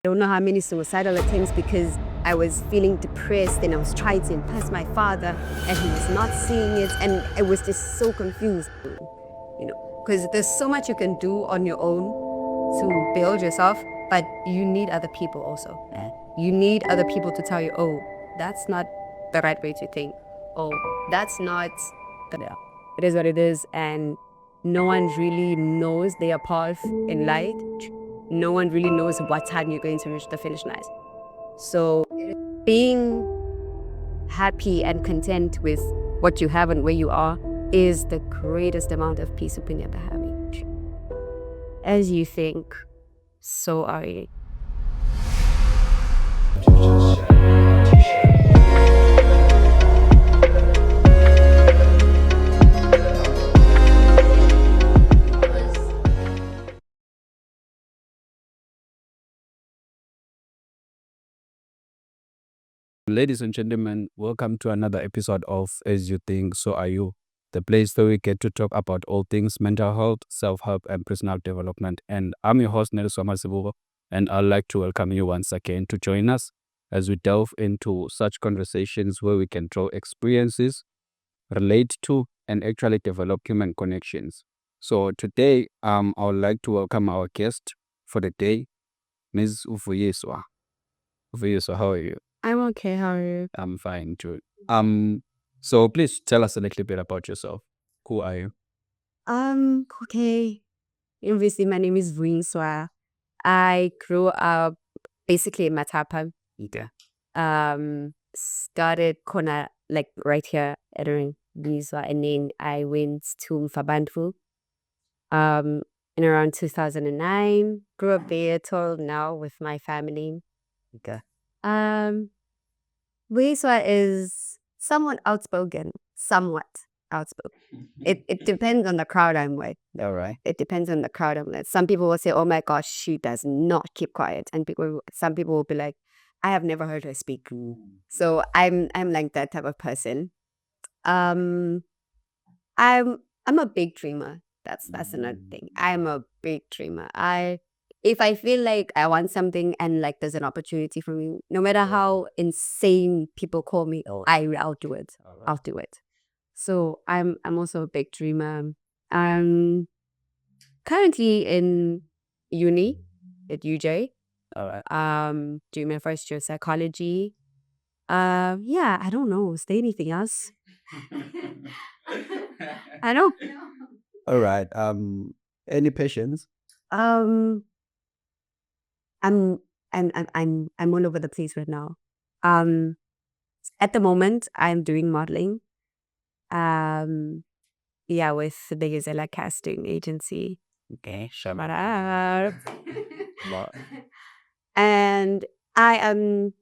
I don't know how many suicidal attempts because I was feeling depressed and I was trying to impress my father and he was not seeing it, and I was just so confused, because there's so much you can do on your own to build yourself, but you need other people also. You need other people to tell you, oh, that's not the right way to think. Oh, that's not, it is what it is, and no one really knows their path in life. No one really knows what time you're going to reach the finish line. So being happy and content with what you have and where you are is the greatest amount of peace you can ever have. As you think, so are you. Ladies and gentlemen, welcome to another episode of As You Think, So Are You, the place where we get to talk about all things mental health, self-help, and personal development. And I'm your host, Nelson Masibubo, and I'd like to welcome you once again to join us as we delve into such conversations where we can draw experiences, relate to, and actually develop human connections. So today, I would like to welcome our guest for the day, Ms. Vuyiswa. Vuyiswa, how are you? I'm okay, how are you? I'm fine too. So please tell us a little bit about yourself. Who are you? Okay. Obviously, my name is Vuyiswa. I grew up basically in Matapa. Okay. Started Kona, like right here at Vuyiswa, and then I went to Mfabantu in around 2009. Grew up there till now with my family. Okay. Vuyiswa is somewhat outspoken, It depends on the crowd I'm with. All right. It depends on the crowd I'm with. Some people will say, "Oh my gosh, she does not keep quiet," and some people will be like, "I have never heard her speak." So I'm like that type of person. Um, I'm a big dreamer. That's another thing. I'm a big dreamer. If I feel like I want something and like there's an opportunity for me, no matter how insane people call me, I'll do it. I'll do it. So I'm also a big dreamer. I'm currently in uni at UJ. All right. Doing my first year psychology. Yeah, I don't know. Is there anything else? I don't. All right. Any patients? Um, I'm I'm all over the place right now. Um, at the moment, I'm doing modeling. Yeah, with the Gazella casting agency. Okay. Shut Sure. up. Well, And I'm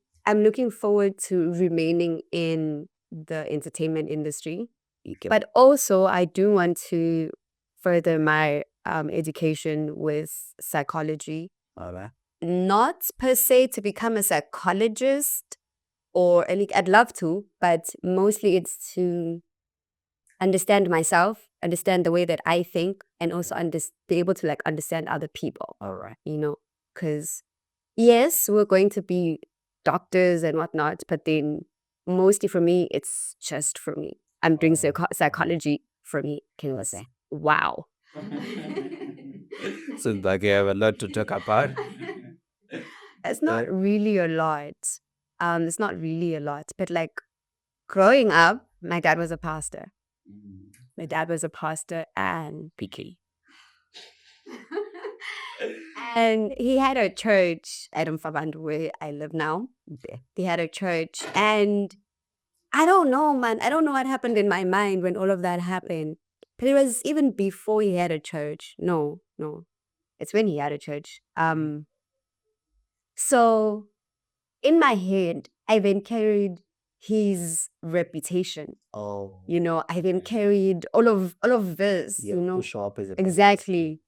looking forward to remaining in the entertainment industry. okay. But also, I do want to further my education with psychology. All right. Not per se to become a psychologist, or I'd love to, but mostly it's to understand myself, understand the way that I think, and also be able to like understand other people. All right. Because yes, we're going to be doctors and whatnot, but then mostly for me, it's just for me. I'm doing psychology for me. Can you say? Wow. Seems like you have a lot to talk about. It's not really a lot. It's not really a lot, but like growing up, my dad was a pastor. My dad was a pastor and picky. And he had a church at Mfabantu where I live now. He had a church, and I don't know, man. I don't know what happened in my mind when all of that happened. But it was even before he had a church. No. It's when he had a church. So in my head, I then carried his reputation. Oh. I then carried all of this. To show up as a Exactly.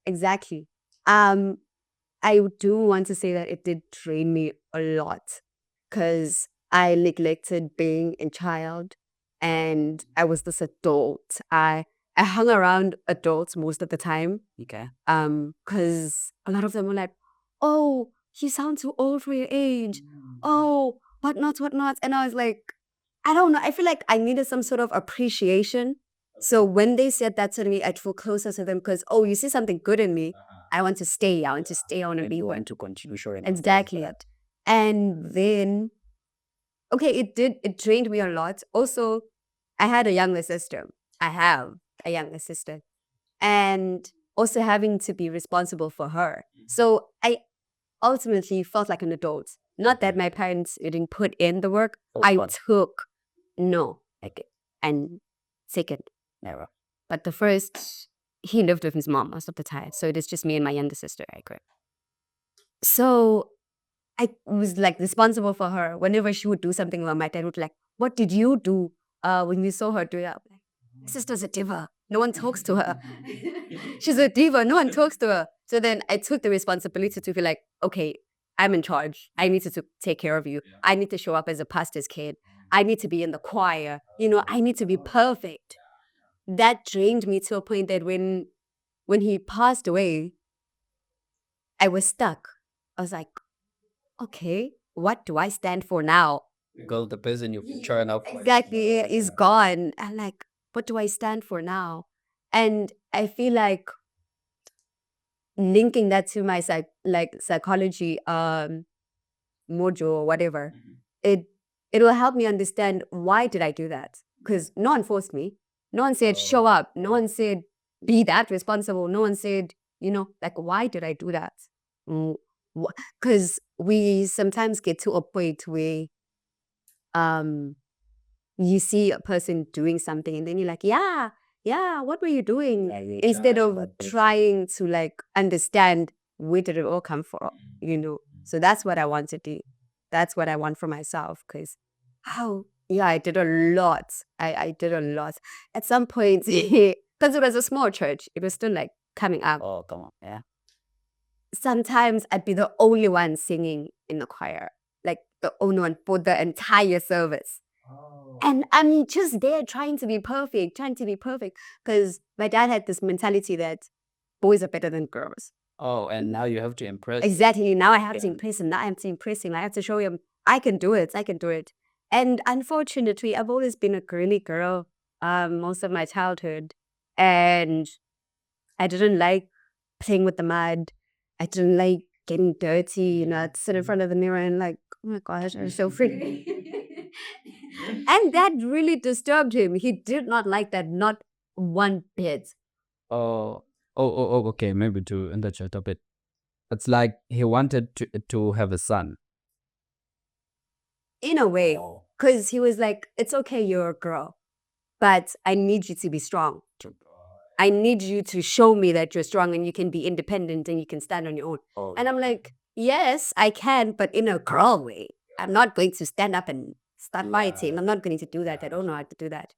I do want to say that it did drain me a lot because I neglected being a child and I was this adult. I hung around adults most of the time Okay. because a lot of them were like, "Oh, you sound too old for your age. Oh, whatnot. And I was like, I don't know. I feel like I needed some sort of appreciation. So when they said that to me, I'd feel closer to them because, oh, you see something good in me. I want to stay. I want to stay. I want to be one. to continue showing Exactly it. And then, okay, it drained me a lot. Also, I had a younger sister. I have a younger sister. And also having to be responsible for her. So I ultimately felt like an adult. Not that my parents didn't put in the work. I took no. Like, and second, never. But the first, he lived with his mom most of the time. So it is just me and my younger sister. I grew. So I was like responsible for her. Whenever she would do something wrong, my dad would like, what did you do when you saw her do that? Like, my sister's a diva. No one talks to her. She's a diva. No one talks to her. So then I took the responsibility to be like, okay, I'm in charge. I need to take care of you. I need to show up as a pastor's kid. I need to be in the choir. I need to be perfect. That drained me to a point that when he passed away, I was stuck. I was like, okay, what do I stand for now? Because the person you turn up Exactly, is gone. I'm like, what do I stand for now? And I feel like linking that to my psychology module or whatever, it will help me understand why did I do that? Because no one forced me. No one said show up. No one said be that responsible. No one said, like why did I do that? Because we sometimes get to a point where you see a person doing something and then you're like, yeah, what were you doing? Instead of trying to like understand where did it all come from, So that's what I want to do. That's what I want for myself because I did a lot. I did a lot. At some point, because it was a small church, it was still like coming up. Oh, come on. Yeah. Sometimes I'd be the only one singing in the choir, like the only one for the entire service. And I'm just there trying to be perfect, because my dad had this mentality that boys are better than girls. Oh, and now you have to impress. Exactly. Now I have to impress him. Now I have to impress him. I have to show him I can do it. And unfortunately, I've always been a girly girl most of my childhood. And I didn't like playing with the mud. I didn't like getting dirty. I'd sit in front of the mirror and like, oh my gosh, I'm so free. And that really disturbed him. He did not like that, not one bit. Okay. Maybe to interject a bit. It's like he wanted to have a son. In a way, because he was like, it's okay, you're a girl, but I need you to be strong. I need you to show me that you're strong and you can be independent and you can stand on your own. And I'm like, yes, I can, but in a girl way. I'm not going to stand up and start fighting. I'm not going to do that. I don't know how to do that.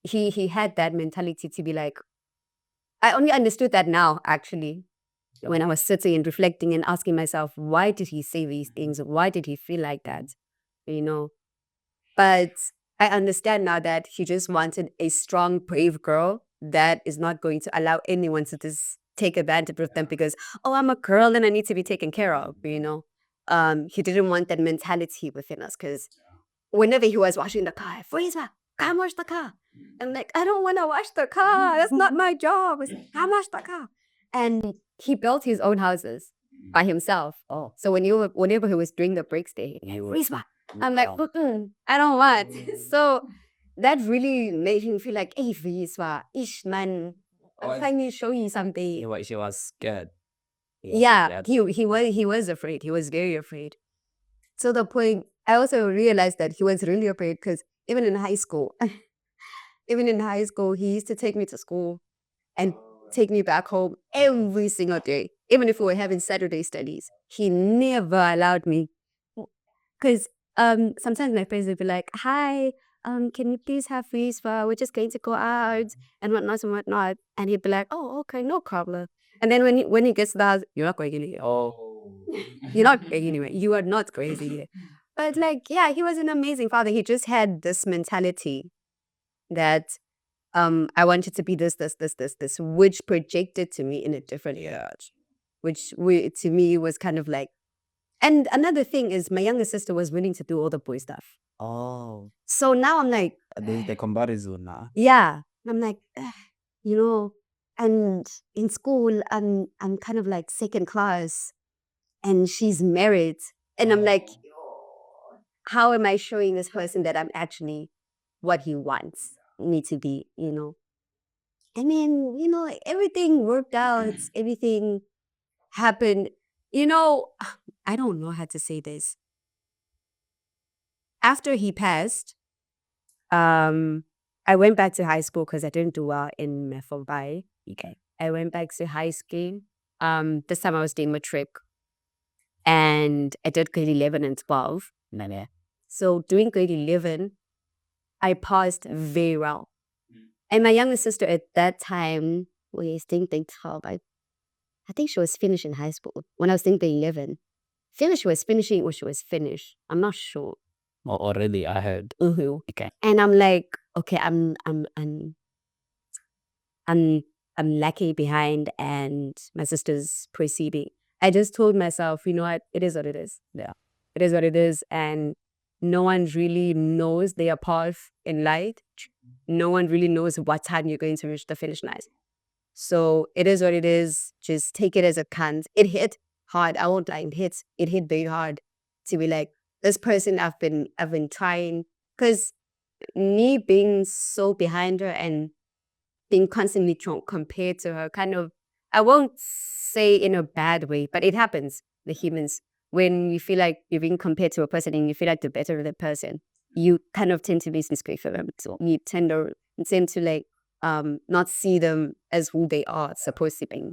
He had that mentality to be like, I only understood that now, actually, when I was sitting and reflecting and asking myself, why did he say these things? Why did he feel like that? But I understand now that he just wanted a strong, brave girl that is not going to allow anyone to just take advantage of them because, oh, I'm a girl and I need to be taken care of, He didn't want that mentality within us because whenever he was washing the car, Vuyiswa, come wash the car. I'm like, I don't want to wash the car. That's not my job. It's, come wash the car. And he built his own houses by himself. Oh. So whenever he was doing the breaks day, Vuyiswa, I'm like, I don't want. So that really made him feel like, hey, Vuyiswa, ish man, I'm trying to show you something. He was scared. Yeah, he was afraid. He was very afraid. To the point, I also realized that he was really afraid because even in high school, he used to take me to school and take me back home every single day. Even if we were having Saturday studies, he never allowed me. Because sometimes my friends would be like, hi, can you please have Vuyiswa? We're just going to go out and whatnot. And he'd be like, oh, okay, no problem. And then when he gets to the house, you're not going anywhere. Oh. You're not going anywhere. You are not going anywhere. But he was an amazing father. He just had this mentality that I wanted to be this, which projected to me in a different age. which to me was kind of like. And another thing is my younger sister was willing to do all the boy stuff. Oh, So now I'm like, there's the comparison now. yeah. I'm like, you know, and in school, I'm kind of like second class and she's married. And I'm like, how am I showing this person that I'm actually what he wants me to be, you know? And then, you know, everything worked out, everything happened. You know, I don't know how to say this. After he passed, I went back to high school because I didn't do well in Mefombai. Okay. I went back to high school. This time I was doing matric and I did grade 11 and 12. So doing grade 11, I passed very well. And my younger sister at that time, was thinking 12, I think she was finishing high school when I was thinking 11. Feel she was finishing or she was finished. I'm not sure. Well, already I heard. Okay. And I'm like, okay, I'm lacking behind and my sister's proceeding. I just told myself, you know what, it is what it is. Yeah. It is what it is. And no one really knows their path in life. No one really knows what time you're going to reach the finish line. So it is what it is. Just take it as it comes. It hit hard. I won't lie, it hit very hard to be like, this person I've been trying, because me being so behind her and being constantly compared to her, kind of, I won't say in a bad way, but it happens, the humans, when you feel like you're being compared to a person and you feel like the better the person, you kind of tend to be discreet for them. So you tend to like not see them as who they are supposed to be.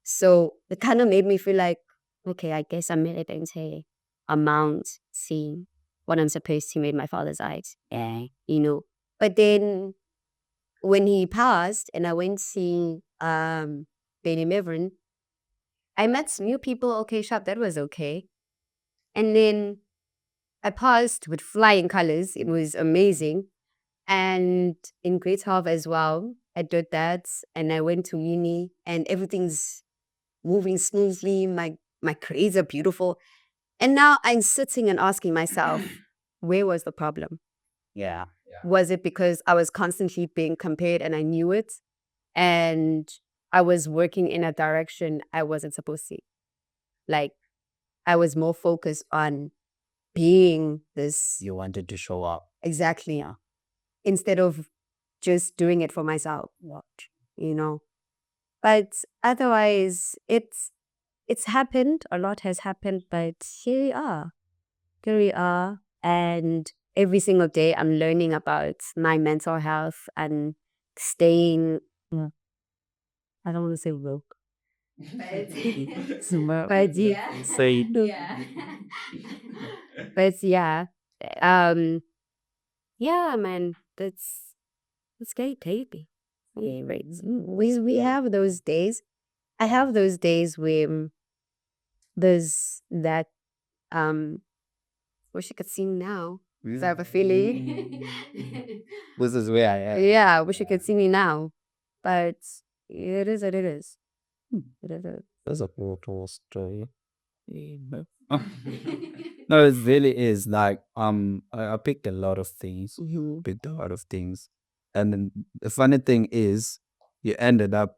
So it kind of made me feel like, okay, I guess I'm really going to amount to what I'm supposed to make my father's eyes. Yeah. You know. But then when he passed and I went to Benny Mevrin, I met new people, okay, sharp, that was okay. And then I passed with flying colors. It was amazing. And in grade 12 as well, I did that and I went to uni and everything's moving smoothly. My grades are beautiful. And now I'm sitting and asking myself, where was the problem? Yeah. Was it because I was constantly being compared and I knew it? And I was working in a direction I wasn't supposed to. Like, I was more focused on being this. You wanted to show up. Exactly. Yeah. Instead of just doing it for myself. You know. But otherwise, it's happened. A lot has happened, but here we are. Here we are. And every single day I'm learning about my mental health and staying, I don't want to say woke. But yeah. Say But yeah. Yeah, man, that's great, baby. Yeah, right. We have those days. I have those days where there's that wish you could see me now. So I have a feeling. this is where I am. Yeah, I wish you could see me now. But it is what it is. It is. That's a cool story. No, it really is. Like, I picked a lot of things, picked a lot of things, and then the funny thing is, you ended up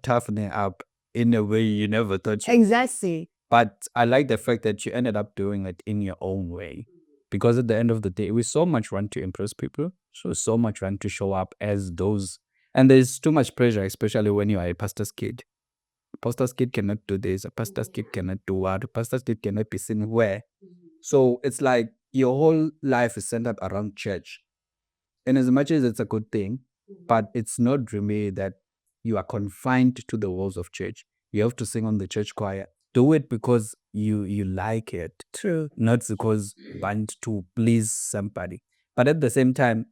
toughening up in a way you never thought you would. Exactly. But I like the fact that you ended up doing it in your own way, because at the end of the day, we so much want to impress people, so much want to show up as those, and there's too much pressure, especially when you are a pastor's kid. A pastor's kid cannot do this. A pastor's kid cannot do what. A pastor's kid cannot be seen where. So it's like your whole life is centered around church. And as much as it's a good thing, but it's not really that you are confined to the walls of church. You have to sing on the church choir. Do it because you like it. True. Not because you want to please somebody. But at the same time,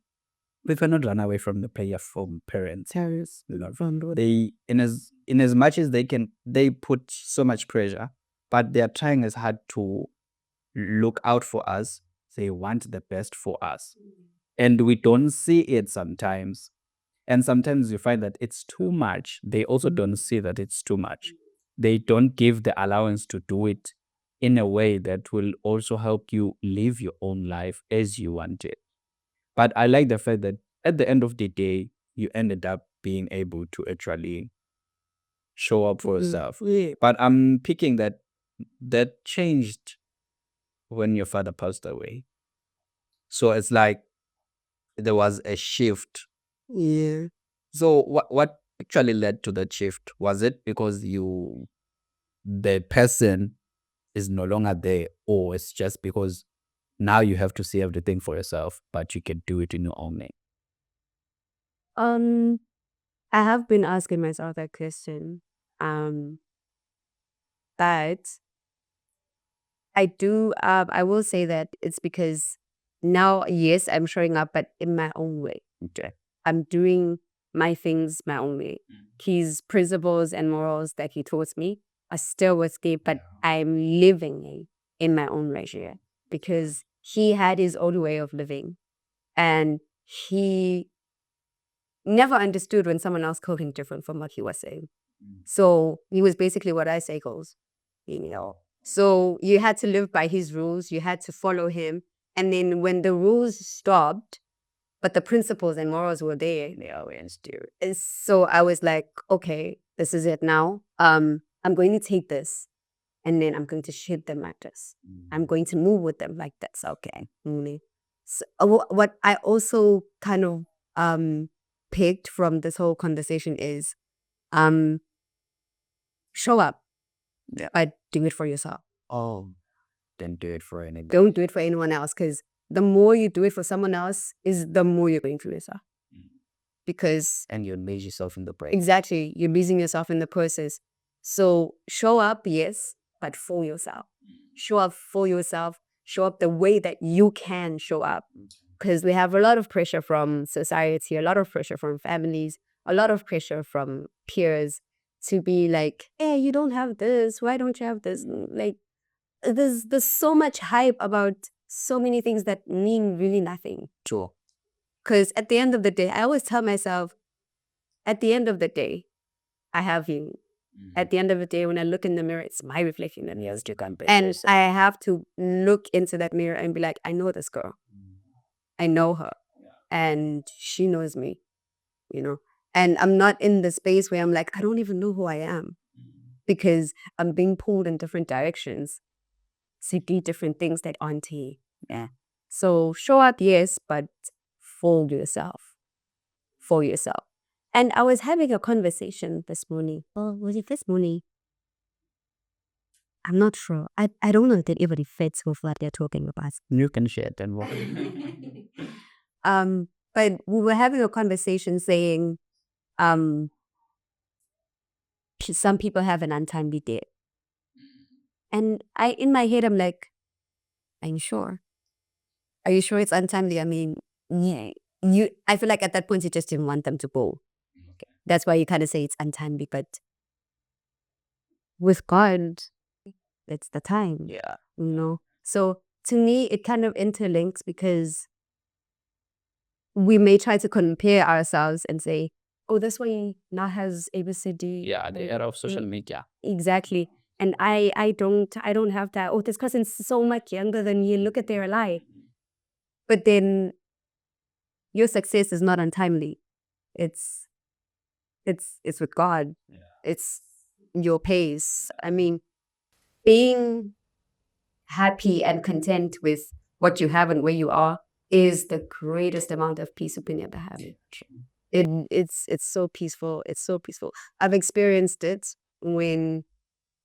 we cannot run away from the prayer from parents. They in as much as they put so much pressure, but they are trying as hard to look out for us. They want the best for us. And we don't see it sometimes. And sometimes you find that it's too much. They also don't see that it's too much. they don't give the allowance to do it in a way that will also help you live your own life as you want it. But I like the fact that at the end of the day, you ended up being able to actually show up for yourself. But I'm picking that changed when your father passed away. So it's like there was a shift. Yeah. So what actually led to that shift? Was it because the person is no longer there, or it's just because now you have to see everything for yourself, but you can do it in your own name? Um, I have been asking myself that question. But I will say that it's because now, yes, I'm showing up, but in my own way. Okay. I'm doing my things my own way. His principles and morals that he taught me are still with me, but I'm living in my own way here because he had his own way of living. And he never understood when someone else called him different from what he was saying. So he was basically what I say goes, you know. So you had to live by his rules, you had to follow him. And then when the rules stopped, but the principles and morals were there, they always do. And so I was like, okay, this is it now. I'm going to take this and then I'm going to shoot them like this. I'm going to move with them like this. Okay. So, what I also kind of picked from this whole conversation is show up, but do it for yourself. Oh, then do it for anybody. Don't do it for anyone else because the more you do it for someone else is the more you're going through yourself. Because And you lose yourself in the break. exactly, you're losing yourself in the process. So show up, yes, but for yourself. Show up for yourself. Show up the way that you can show up. Because we have a lot of pressure from society, a lot of pressure from families, a lot of pressure from peers to be like, hey, you don't have this. Why don't you have this? Like, there's so much hype about so many things that mean really nothing. Sure. Because at the end of the day, I always tell myself, at the end of the day, I have you. At the end of the day, when I look in the mirror, it's my reflection that needs to come. And I have to look into that mirror and be like, I know this girl. I know her. And she knows me, you know. And I'm not in the space where I'm like, I don't even know who I am. Because I'm being pulled in different directions to do different things that aren't here. Yeah. So show up, yes, but for yourself. For yourself. And I was having a conversation this morning. Oh, was it this morning? I'm not sure. I don't know if it even fits with what they're talking about. You can share it and what? But we were having a conversation saying, some people have an untimely death. And in my head, I'm like, are you sure? Are you sure it's untimely? I mean, yeah. I feel like at that point, you just didn't want them to go. Okay. That's why you kind of say it's untimely. But with God, it's the time. Yeah. You know? So to me, it kind of interlinks because we may try to compare ourselves and say, oh, this one now has ABCD. Yeah, the era of social media. Exactly. And I don't have that. Oh, this person's so much younger than you. Look at their life. But then your success is not untimely. It's with God. Yeah. It's your pace. I mean, being happy and content with what you have and where you are is the greatest amount of peace you can ever have. It's so peaceful. It's so peaceful. I've experienced it when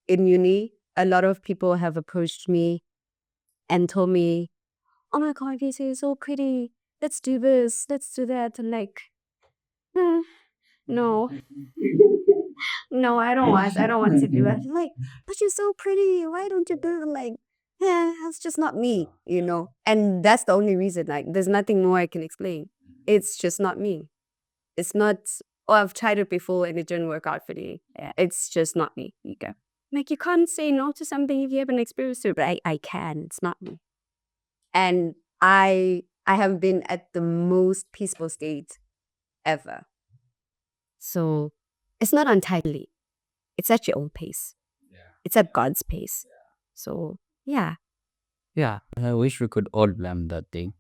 in uni, a lot of people have approached me and told me, oh my God, Vuyiswa, you're so pretty. Let's do this. Let's do that. And like, no. No, I don't want to do that. Like, but you're so pretty. Why don't you do it? Like, that's just not me, you know? And that's the only reason. Like, there's nothing more I can explain. It's just not me. It's not, oh, I've tried it before and it didn't work out for me. Yeah, it's just not me. Okay. Like, you can't say no to something if you haven't experienced it, but I can. It's not me. And I have been at the most peaceful state ever. So it's not untimely. It's at your own pace. it's at God's pace. So yeah. Yeah, I wish we could all blame that thing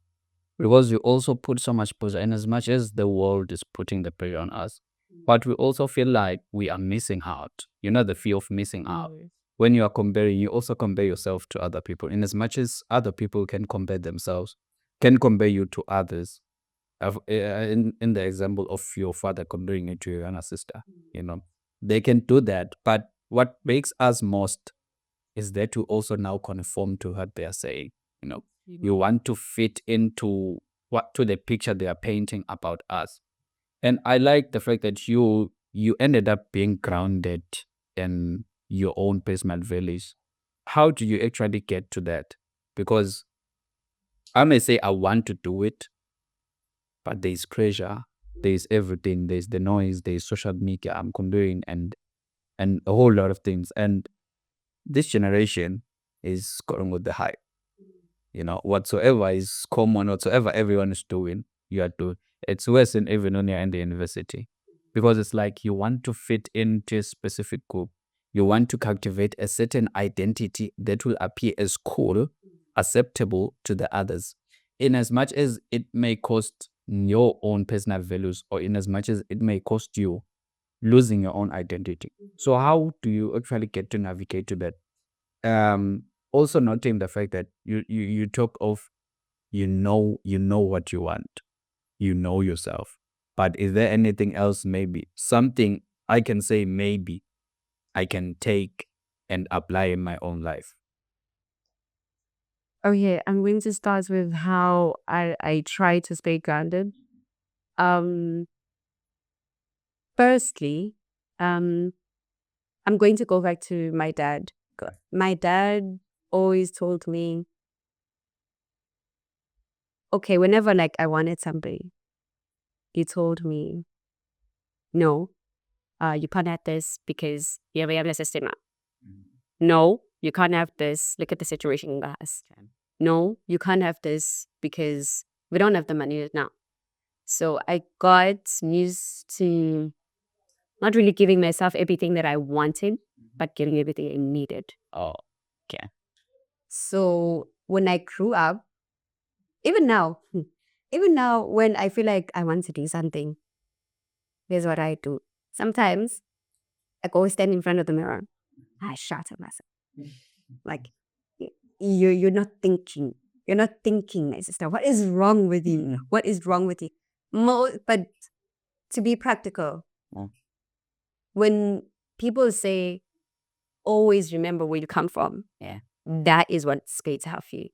because we also put so much pressure, and as much as the world is putting the pressure on us, but we also feel like we are missing out. You know, the fear of missing out. When you are comparing, you also compare yourself to other people. In as much as other people can compare themselves, can compare you to others. In the example of your father comparing you to your younger sister, you know, they can do that. But what makes us most is there to also now conform to what they are saying. You know, you want to fit into to the picture they are painting about us. And I like the fact that you ended up being grounded in your own personal values. How do you actually get to that? Because I may say I want to do it, but there's pressure, there's everything, there's the noise, there's social media I'm comparing and a whole lot of things. And this generation is going with the hype. You know, whatsoever is common, whatsoever everyone is doing, you are doing. It's worse than even when you're in the university. Because it's like you want to fit into a specific group. You want to cultivate a certain identity that will appear as cool, acceptable to the others. In as much as it may cost your own personal values, or in as much as it may cost you losing your own identity. So how do you actually get to navigate to that? Also noting the fact that you talk of you know what you want, you know yourself, but is there anything else, maybe something I can say maybe I can take and apply in my own life? Okay, I'm going to start with how I try to stay grounded. Um, Firstly, I'm going to go back to my dad. My dad always told me, okay, whenever like I wanted somebody, he told me, no, you can't have this because you have a system. No, you can't have this. Look at the situation in the house. No, you can't have this because we don't have the money now. So I got used to not really giving myself everything that I wanted, but giving everything I needed. Oh, okay. So when I grew up, even now, when I feel like I want to do something, here's what I do. Sometimes I go stand in front of the mirror. I shout at myself. Like, you're not thinking. You're not thinking, my sister. What is wrong with you? What is wrong with you? But to be practical, when people say, always remember where you come from, that is what's going to help you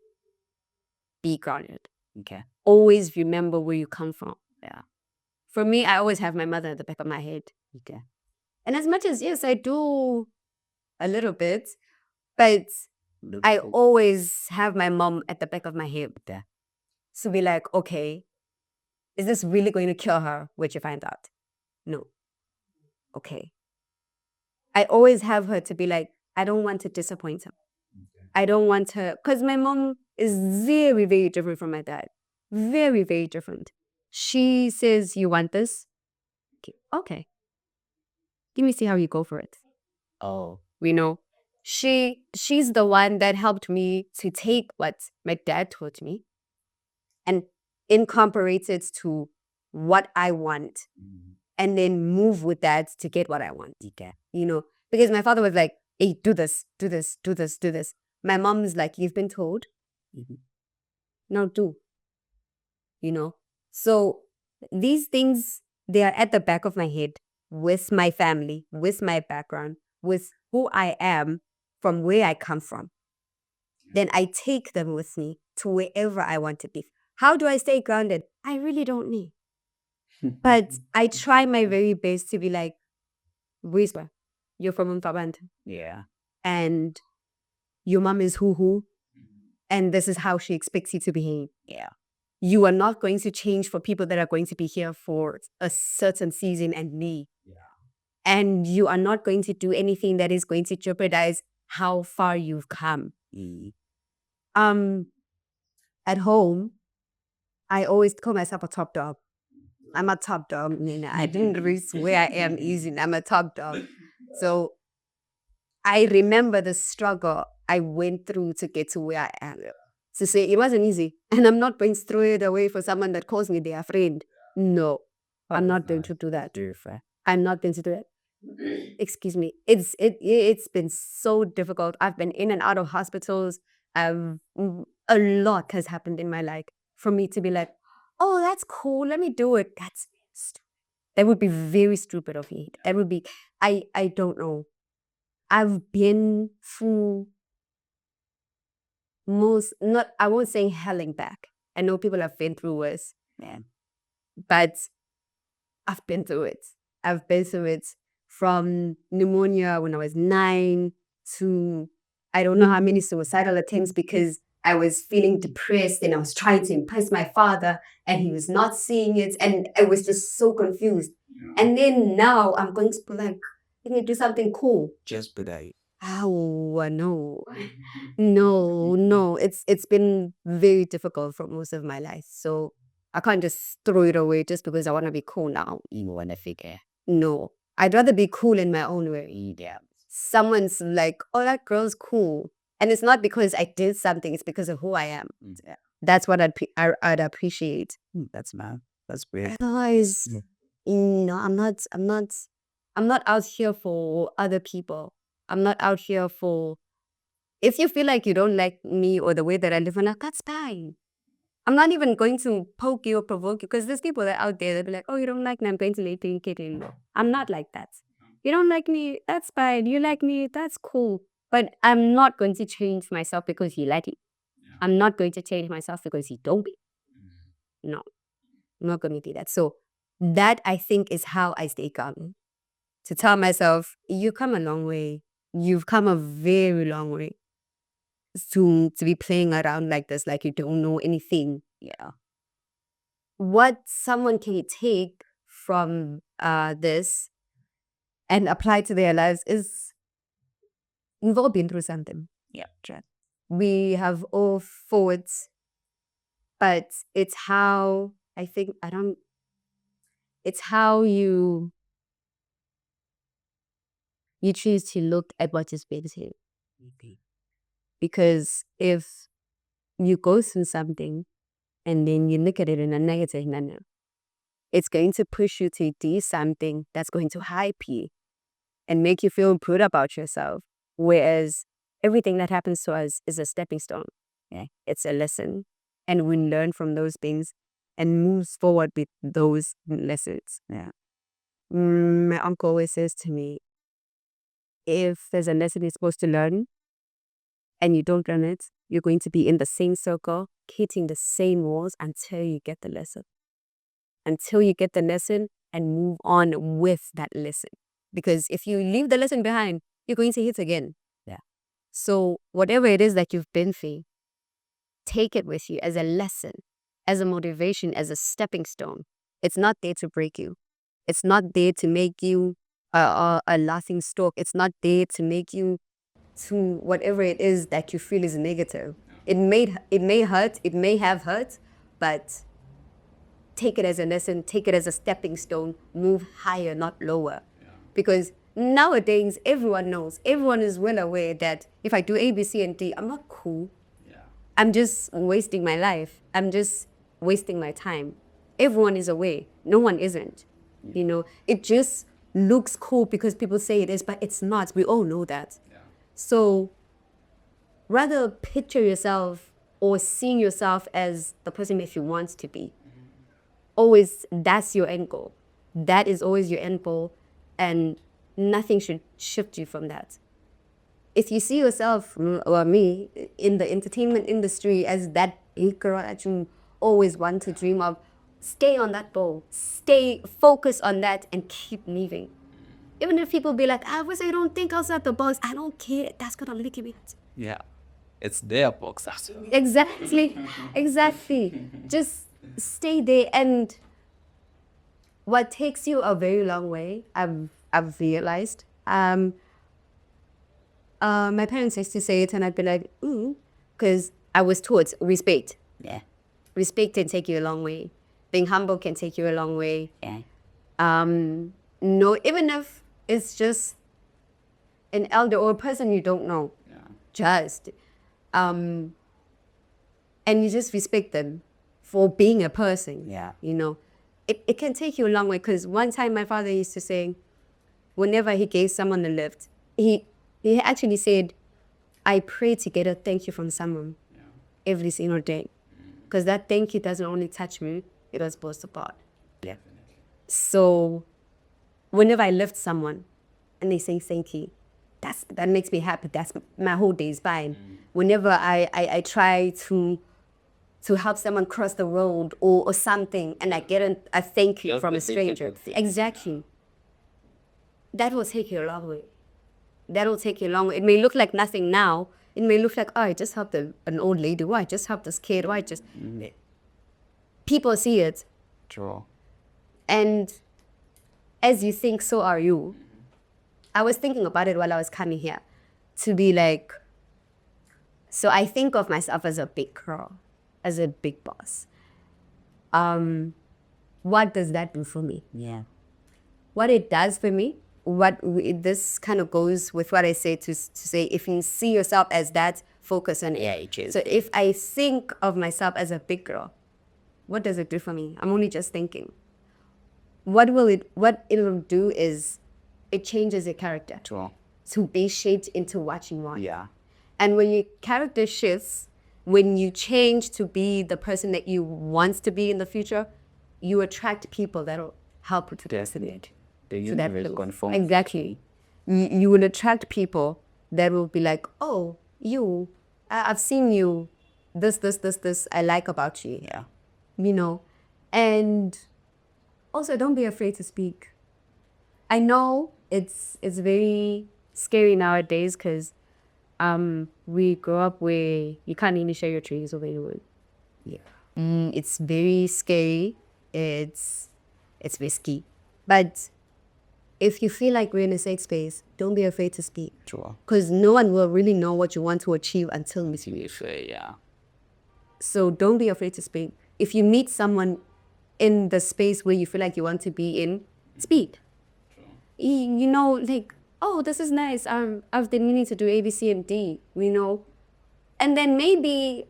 be grounded. Okay. Always remember where you come from. Yeah. For me, I always have my mother at the back of my head. Okay. And as much as, yes, I do a little bit, but I always have my mom at the back of my head. Okay. So be like, okay, is this really going to kill her? Which you find out. No. Okay. I always have her to be like, I don't want to disappoint her. I don't want her, because my mom is very, very different from my dad. Very, very different. She says, you want this? Okay. Let me see how you go for it. Oh. You know, she's the one that helped me to take what my dad taught me and incorporate it to what I want and then move with that to get what I want. Okay. You know, because my father was like, hey, do this, do this, do this, do this. My mom's like, you've been told, now do. You know, so these things, they are at the back of my head with my family, with my background, with who I am, from where I come from. Then I take them with me to wherever I want to be. How do I stay grounded? I really don't know. But I try my very best to be like, Vuyiswa, you're from Mfabant. Yeah. And your mom is who, and this is how she expects you to behave. Yeah. You are not going to change for people that are going to be here for a certain season and me. Yeah. And you are not going to do anything that is going to jeopardize how far you've come. At home, I always call myself a top dog. I'm a top dog. I didn't reach where I am easy. I'm a top dog. So I remember the struggle I went through to get to where I am. To say it wasn't easy. And I'm not going to throw it away for someone that calls me their friend. No, I'm not going to do that. I'm not going to do that. Excuse me. It's been so difficult. I've been in and out of hospitals. A lot has happened in my life for me to be like, oh, that's cool. Let me do it. That would be very stupid of me. That would be, I don't know. I've been through I won't say helling back. I know people have been through worse, but I've been through it. I've been through it from pneumonia when I was 9 to I don't know how many suicidal attempts because I was feeling depressed and I was trying to impress my father and he was not seeing it and I was just so confused. And then now I'm going to be like, let me do something cool. Just be like, Oh, no. No. It's been very difficult for most of my life. So I can't just throw it away just because I want to be cool now. you want to figure. No. I'd rather be cool in my own way. Someone's like, oh, that girl's cool. And it's not because I did something, it's because of who I am. That's what I'd appreciate. That's mad. That's weird. Otherwise, no, I'm not out here for other people. I'm not out here for if you feel like you don't like me or the way that I live my life, that's fine. I'm not even going to poke you or provoke you because there's people that are out there that be like, oh, you don't like me, I'm going to let you get in. I'm not like that. You don't like me, that's fine. You like me, that's cool. But I'm not going to change myself because you like it. I'm not going to change myself because you don't be. No, I'm not going to do that. So that I think is how I stay calm. To tell myself, you've come a long way. You've come a very long way to be playing around like this, like you don't know anything. Yeah. What someone can take from this and apply to their lives is we've all been through something. Yeah, true. We have all fought, but it's how I think it's how you choose to look at what is been through. Because if you go through something and then you look at it in a negative manner, it's going to push you to do something that's going to hype you and make you feel good about yourself. Whereas everything that happens to us is a stepping stone. Yeah. It's a lesson. And we learn from those things and move forward with those lessons. Yeah. My uncle always says to me, if there's a lesson you're supposed to learn and you don't learn it, you're going to be in the same circle, hitting the same walls until you get the lesson. Until you get the lesson and move on with that lesson. Because if you leave the lesson behind, you're going to hit again. Yeah. So whatever it is that you've been through, take it with you as a lesson, as a motivation, as a stepping stone. It's not there to break you. It's not there to make you a laughing stock. It's not there to make you to whatever it is that you feel is negative. It may hurt, it may have hurt, but take it as a lesson, take it as a stepping stone, move higher, not lower. Because nowadays, everyone knows, everyone is well aware that if I do A, B, C, and D, I'm not cool. I'm just wasting my life. I'm just wasting my time. Everyone is aware. No one isn't. You know, it just looks cool because people say it is, but it's not. We all know that. So rather picture yourself or seeing yourself as the person that you want to be. Always, that's your end goal. That is always your end goal, and nothing should shift you from that. If you see yourself, or me, in the entertainment industry as that big girl that you always want to dream of, stay on that goal. Stay focused on that and keep moving. Even if people be like, I wish I don't think outside the box, I don't care. That's gonna lick me. Yeah. It's their box. Exactly. Just stay there. And what takes you a very long way, I've realized. My parents used to say it, and I'd be like, because I was taught respect. Yeah. Respect can take you a long way. Being humble can take you a long way. Yeah. No, even if it's just an elder or a person you don't know. Yeah. Just and you just respect them for being a person. Yeah. You know, it can take you a long way. Because one time my father used to say, whenever he gave someone a lift, he actually said, I pray to get a thank you from someone every single day. Because that thank you doesn't only touch me, it was both apart. Yeah. So whenever I lift someone and they say thank you, that makes me happy. That's my whole day is fine. Whenever I try to help someone cross the road or something and I get a thank you Just from the a stranger. simple thing. Exactly. That will take you a long way. That will take you a long way. It may look like nothing now. It may look like, oh, I just helped an old lady. Oh, I just helped this kid. Oh, I just... People see it. True. And as you think, so are you. I was thinking about it while I was coming here. To be like... So I think of myself as a big girl. As a big boss. What does that do for me? Yeah. What it does for me, this kind of goes with what I say to say, if you see yourself as that, focus on it. Yeah, it is. So if I think of myself as a big girl, what does it do for me? I'm only just thinking. What it'll do is it changes your character True. to be shaped into what you want. Yeah. And when your character shifts, when you change to be the person that you want to be in the future, you attract people that'll help you to Definitely. The to that universe place. conforms. Exactly. You will attract people that will be like, oh, I've seen you, this I like about you. Yeah. You know, and also don't be afraid to speak. I know it's very scary nowadays because we grow up where you can't really share your trees over your wood. Yeah. It's very scary. It's risky. But if you feel like we're in a safe space, don't be afraid to speak. True. Because no one will really know what you want to achieve until you speak. Yeah. So don't be afraid to speak. If you meet someone in the space where you feel like you want to be in, speak. You know, like, oh, this is nice. I've been meaning to do A, B, C, and D, you know. And then maybe,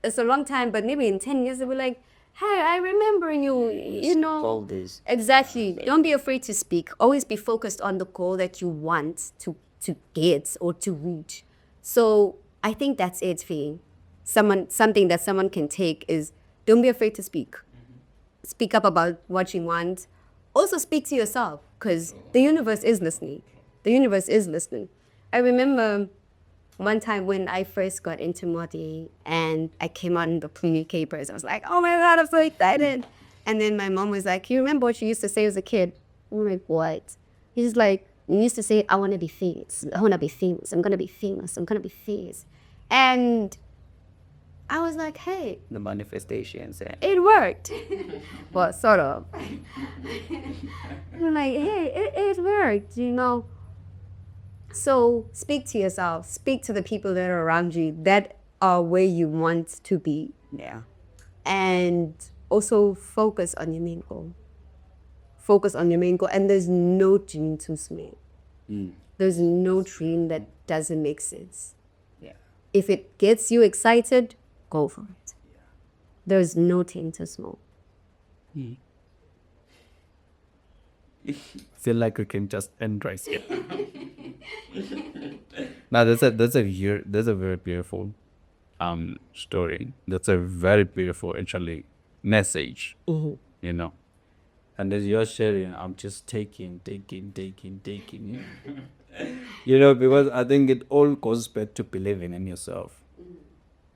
it's a long time, but maybe in 10 years, they'll be like, hey, I remember you, you know. All this. Exactly. Don't be afraid to speak. Always be focused on the goal that you want to get or to reach. So I think that's it for you. Something that someone can take is don't be afraid to speak. Speak up about what you want. Also speak to yourself because the universe is listening. The universe is listening. I remember one time when I first got into Modi and I came on the Pliny Capers, I was like, oh my God, I'm so excited. And then my mom was like, you remember what you used to say as a kid? I'm like, what? He's like, you used to say, I want to be famous. I want to be famous. I'm going to be famous. I'm going to be famous. And I was like, hey, The manifestations. it worked. Well, sort of. I'm like, hey, it worked, you know. So speak to yourself. Speak to the people that are around you that are where you want to be. Yeah. And also focus on your main goal. Focus on your main goal. And there's no dream too small. There's no dream that doesn't make sense. Yeah. If it gets you excited, go for it. There's no dream too small. Feel like we can just end right here. Now that's a very beautiful story. That's a very beautiful actually message. You know. And as you're sharing, I'm just taking. You know, because I think it all goes back to believing in yourself.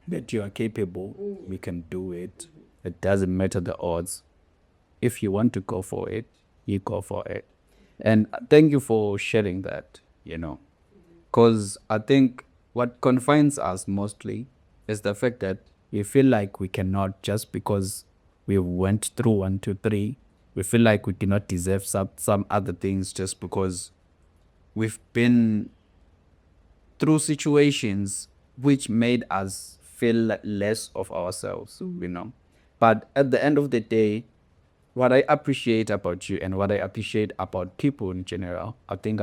That you are capable, we can do it. It doesn't matter the odds. If you want to go for it, you go for it. And thank you for sharing that, you know. Because I think what confines us mostly is the fact that we feel like we cannot, just because we went through 1, 2, 3, we feel like we cannot deserve some other things just because we've been through situations which made us feel less of ourselves, you know. But at the end of the day, what I appreciate about you and what I appreciate about people in general, I think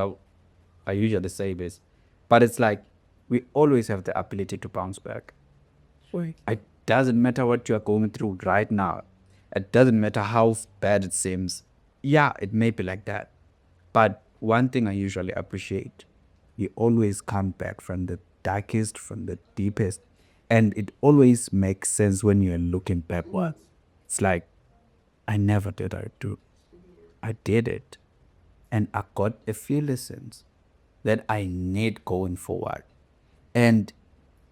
I usually say this, but it's like we always have the ability to bounce back. It doesn't matter what you are going through right now. It doesn't matter how bad it seems. Yeah, it may be like that. But one thing I usually appreciate, you always come back from the darkest, from the deepest. And it always makes sense when you're looking backward. It's like, I never did I do. I did it. And I got a few lessons that I need going forward. And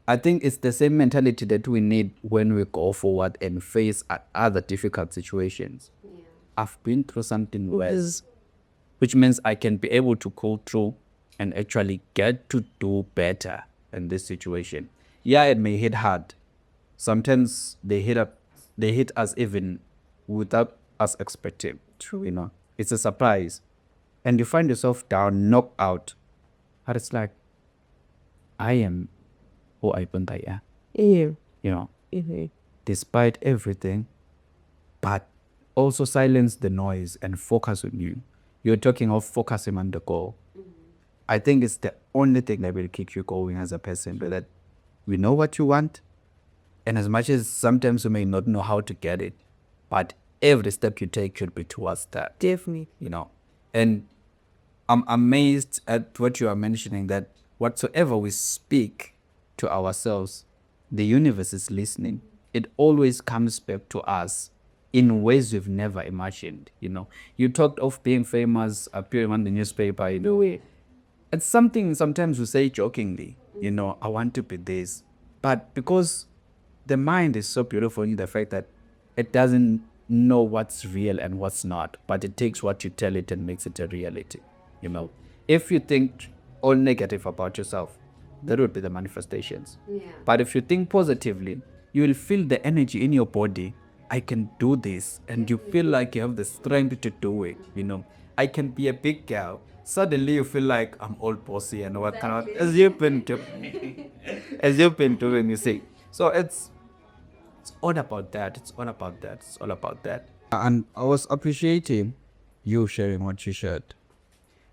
I think it's the same mentality that we need when we go forward and face other difficult situations. I've been through something worse, which means I can be able to go through and actually get to do better in this situation. Yeah, it may hit hard. Sometimes they hit us even without us expecting. True. It's a surprise. And you find yourself down, knocked out. And it's like, I am who I think I am. Yeah. Despite everything, but also silence the noise and focus on you. You're talking of focusing on the goal. I think it's the only thing that will keep you going as a person, but that we know what you want, and as much as sometimes you may not know how to get it, but every step you take should be towards that. Definitely. And I'm amazed at what you are mentioning, that whatsoever we speak to ourselves, the universe is listening. It always comes back to us in ways we've never imagined. You talked of being famous, appearing on the newspaper. It's something sometimes we say jokingly. I want to be this, but because the mind is so beautiful in the fact that it doesn't know what's real and what's not, but it takes what you tell it and makes it a reality. If you think all negative about yourself, that would be the manifestations. But if you think positively, you will feel the energy in your body. I can do this, and you feel like you have the strength to do it. I can be a big girl. Suddenly you feel like I'm all bossy and what kind of, as you've been doing, you see. So it's all about that. It's all about that. It's all about that. And I was appreciating you sharing what you shared.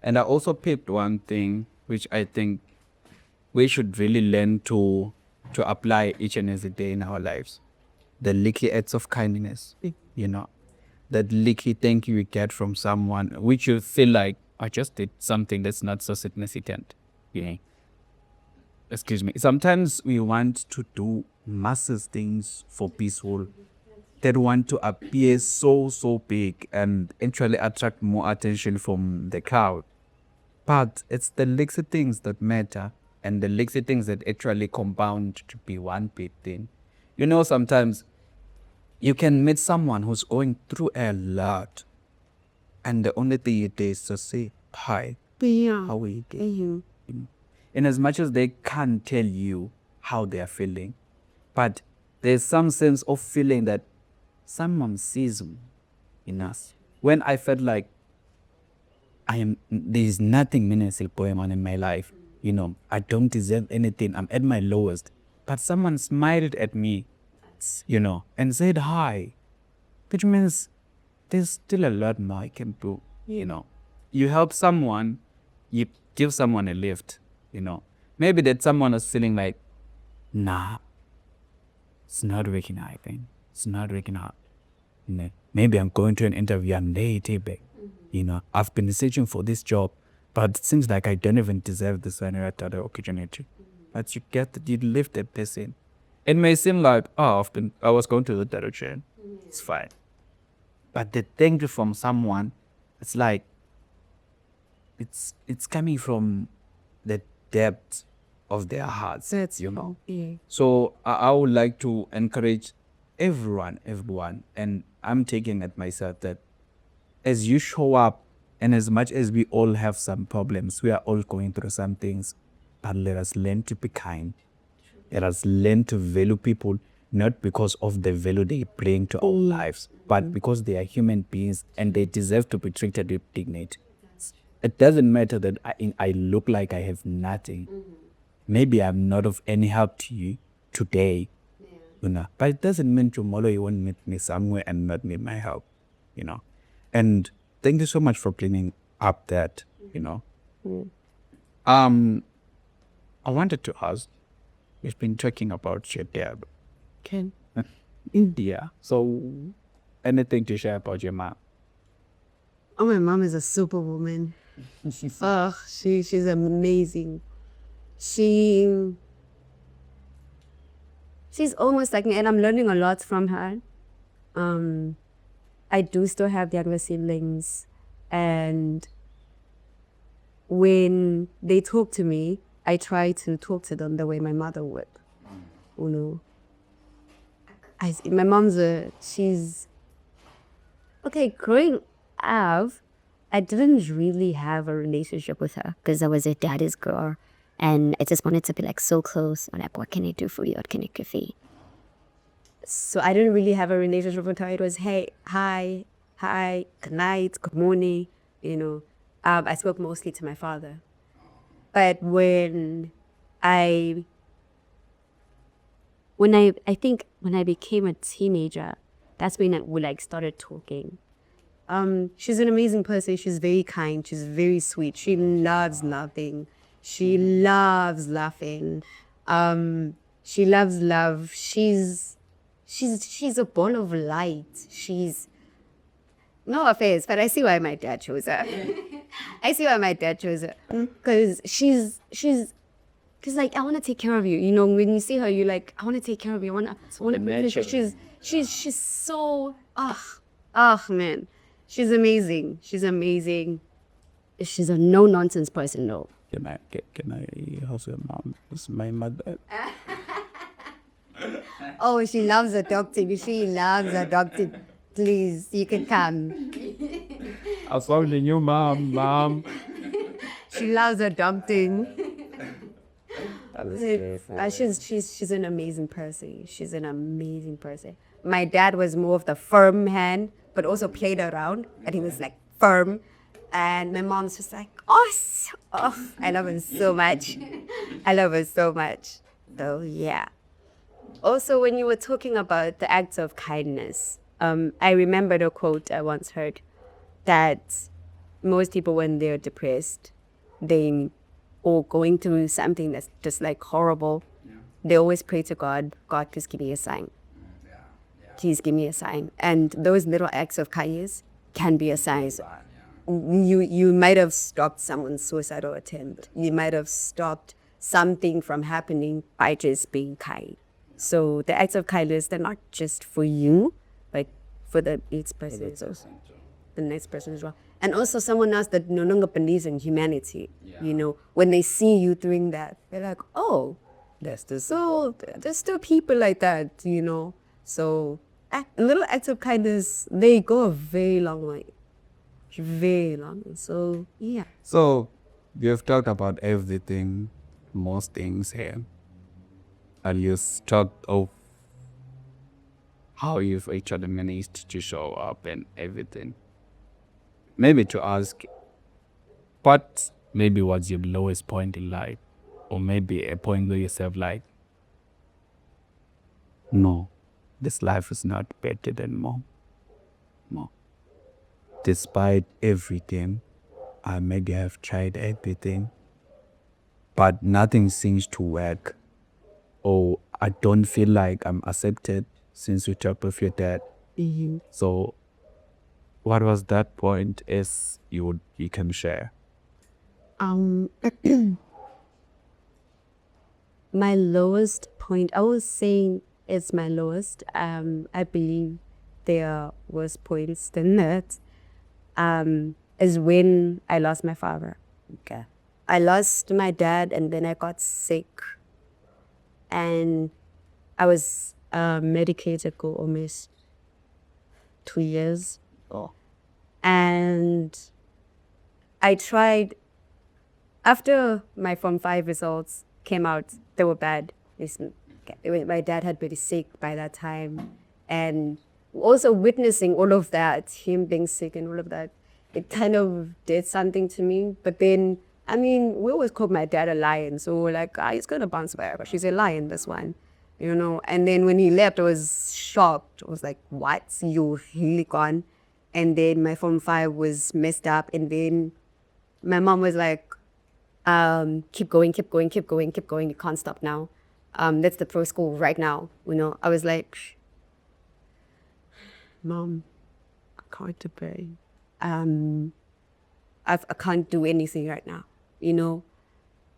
And I also picked one thing which I think we should really learn to apply each and every day in our lives. The little acts of kindness, that little thank you get from someone, which you feel like, I just did something that's not so significant. Excuse me. Sometimes we want to do massive things for peaceful, that want to appear so big and actually attract more attention from the crowd. But it's the little things that matter, and the little things that actually compound to be one big thing. Sometimes you can meet someone who's going through a lot, and the only thing you do is to say, hi, how are you doing? In as much as they can't tell you how they are feeling, but there's some sense of feeling that someone sees in us. When I felt like there's nothing meaningful going on in my life, I don't deserve anything, I'm at my lowest, but someone smiled at me, and said hi, which means there's still a lot more I can do. You help someone, you give someone a lift. Maybe that someone is feeling like, nah, it's not working out. It's not working out. Maybe I'm going to an interview, I'm late, babe. I've been searching for this job, but it seems like I don't even deserve this other opportunity. But you lift that person. It may seem like, I was going to the direction. It's fine. But the thank you from someone, it's like, it's coming from the depth of their hearts. Yeah. So I would like to encourage everyone, and I'm taking it myself, that as you show up, and as much as we all have some problems, we are all going through some things, but let us learn to be kind. Let us learn to value people, not because of the value they bring to our lives, but because they are human beings and they deserve to be treated with dignity. It doesn't matter that I look like I have nothing. Maybe I'm not of any help to you today, but it doesn't mean tomorrow you won't meet me somewhere and not need my help, And thank you so much for cleaning up that, I wanted to ask, we've been talking about your dad. Can India. So anything to share about your mom? Oh, my mom is a superwoman. She's amazing. She's almost like me, and I'm learning a lot from her. I do still have younger siblings, and when they talk to me, I try to talk to them the way my mother would. You know, my mom's she's okay. Growing up, I didn't really have a relationship with her because I was a daddy's girl, and I just wanted to be like so close. Like, what can I do for you? What can I give you? So I didn't really have a relationship with her. It was hey, hi, good night, good morning. You know, I spoke mostly to my father. But I think when I became a teenager, that's when we like started talking. She's an amazing person. She's very kind. She's very sweet. She loves laughing. She loves laughing. She loves love. She's a ball of light. She's no offense, but I see why my dad chose her. I see why my dad chose her because she's like I want to take care of you. You know, when you see her, you're like I want to take care of you. I want to be she's so man. She's amazing. She's amazing. She's a no nonsense person though. Can I house your mom? It's my mother. Oh, she loves adopting. She loves adopting. Please, you can come. I found a new mom. She loves adopting. That's But she's an amazing person. She's an amazing person. My dad was more of the firm hand, but also played around, and he was like firm. And my mom's just like, oh, I love her so much. I love her so much. So yeah. Also, when you were talking about the acts of kindness, I remembered a quote I once heard that most people, when they're depressed, or going through something that's just like horrible, they always pray to God, God, please give me a sign. Please give me a sign. And those little acts of kindness can be a sign. You might have stopped someone's suicidal attempt. You might have stopped something from happening by just being kind. So the acts of kindness, they're not just for you, but for the next person. The next person as well. And also someone else that no longer believes in humanity. You know, when they see you doing that, they're like, oh, there's still people like that, you know. So little acts of kindness, they go a very long way. Very long. So yeah. So we have talked about everything, most things here. And you talked of how you've actually managed to show up and everything. Maybe to ask, what maybe was your lowest point in life? Or maybe a point where you said like, no, this life is not better than mom. No. Despite everything, I maybe have tried everything, but nothing seems to work. Or I don't feel like I'm accepted since you talked with your dad. Mm-hmm. So what was that point as you can share? My lowest point, I was saying it's my lowest. I believe there are worse points than that. Is when I lost my father. Okay. I lost my dad and then I got sick. And I was medicated for almost 2 years. Oh. And I tried, after my Form 5 results came out, they were bad. My dad had been sick by that time. And also witnessing all of that, him being sick and all of that, it kind of did something to me. But then, I mean, we always called my dad a lion. So we're like, he's going to bounce back. But she's a lion, this one. You know, and then when he left, I was shocked. I was like, what? You're really gone? And then my Form 5 was messed up. And then my mom was like, keep going, keep going, keep going, keep going. You can't stop now. That's the pro school right now. I was like, Mom, I can't obey. I can't do anything right now.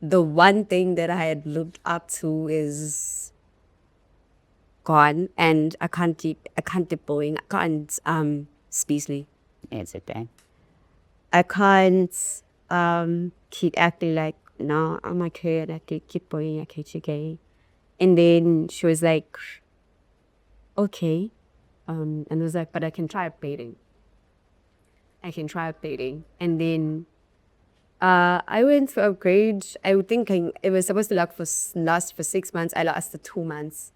The one thing that I had looked up to is gone, and I can't keep going. I can't speechless. It's okay. I can't keep acting like, no, I'm okay, and I can keep going, I keep going. And then she was like, okay. And I was like, but I can try updating. And then I went for upgrade. I would think it was supposed to last for 6 months. I lasted 2 months.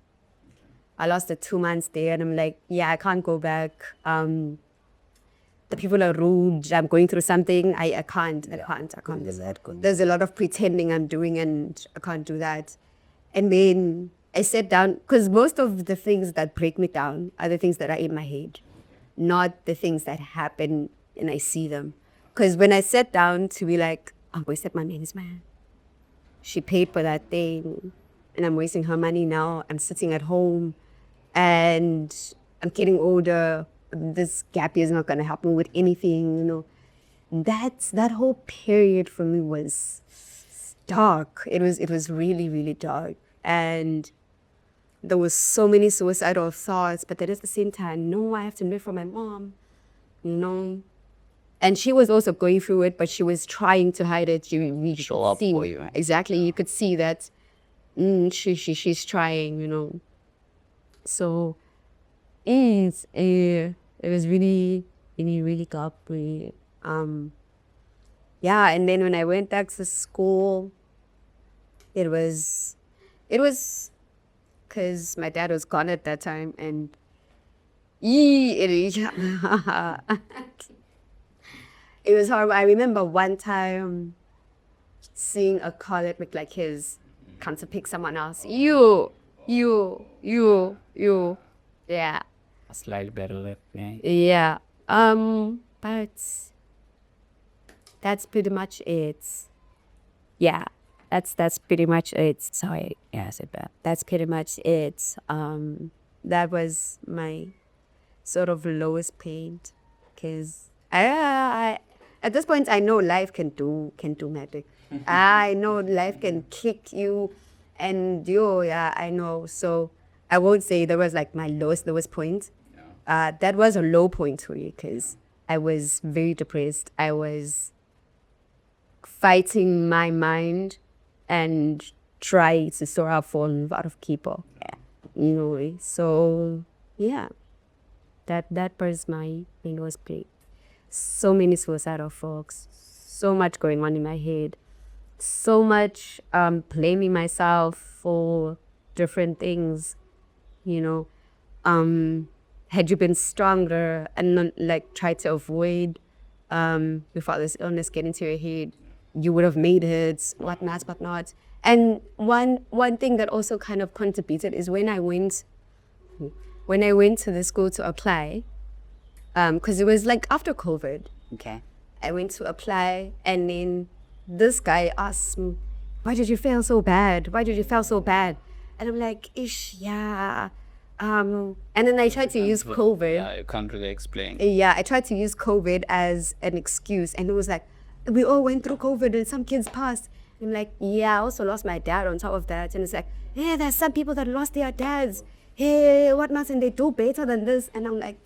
There, and I'm like, yeah, I can't go back. The people are rude. I'm going through something. I can't. There's a lot of pretending I'm doing, and I can't do that. And then I sat down, because most of the things that break me down are the things that are in my head, not the things that happen and I see them. Because when I sat down to be like, I'm wasting my money's man. She paid for that thing, and I'm wasting her money now. I'm sitting at home, and I'm getting older. This gap year is not going to help me with anything. That whole period for me was dark. It was really, really dark. And there was so many suicidal thoughts, but then at the same time, no, I have to live for my mom, And she was also going through it, but she was trying to hide it. Show up for you, right? Exactly. You could see that she's trying, So it was really, really, really godly. Yeah, and then when I went back to school, it was because my dad was gone at that time, and it was horrible. I remember one time seeing a car that looked like his come to pick someone else. You. Yeah. A slightly better lip, right? Yeah. But that's pretty much it. Yeah. That's pretty much it. Sorry, yeah, I said that. That's pretty much it. That was my sort of lowest point, because I at this point I know life can do magic. I know life can kick you, and I know. So I won't say that was like my lowest point. That was a low point for me, because I was very depressed. I was fighting my mind and trying to sort out for a lot of people. So yeah, that was my lowest point. So many suicidal folks, so much going on in my head, so much blaming myself for different things. Had you been stronger and not tried to avoid before this illness get into your head, you would have made it, whatnot. And one thing that also kind of contributed is when I went to the school to apply, because it was like after COVID. Okay. I went to apply, and then this guy asked me, why did you fail so bad? And I'm like, yeah. And then I tried to use COVID. Yeah, you can't really explain. Yeah, I tried to use COVID as an excuse, and it was like, we all went through COVID and some kids passed. I'm like, yeah, I also lost my dad on top of that. And it's like, yeah, there's some people that lost their dads. Hey, whatnot, and they do better than this. And I'm like,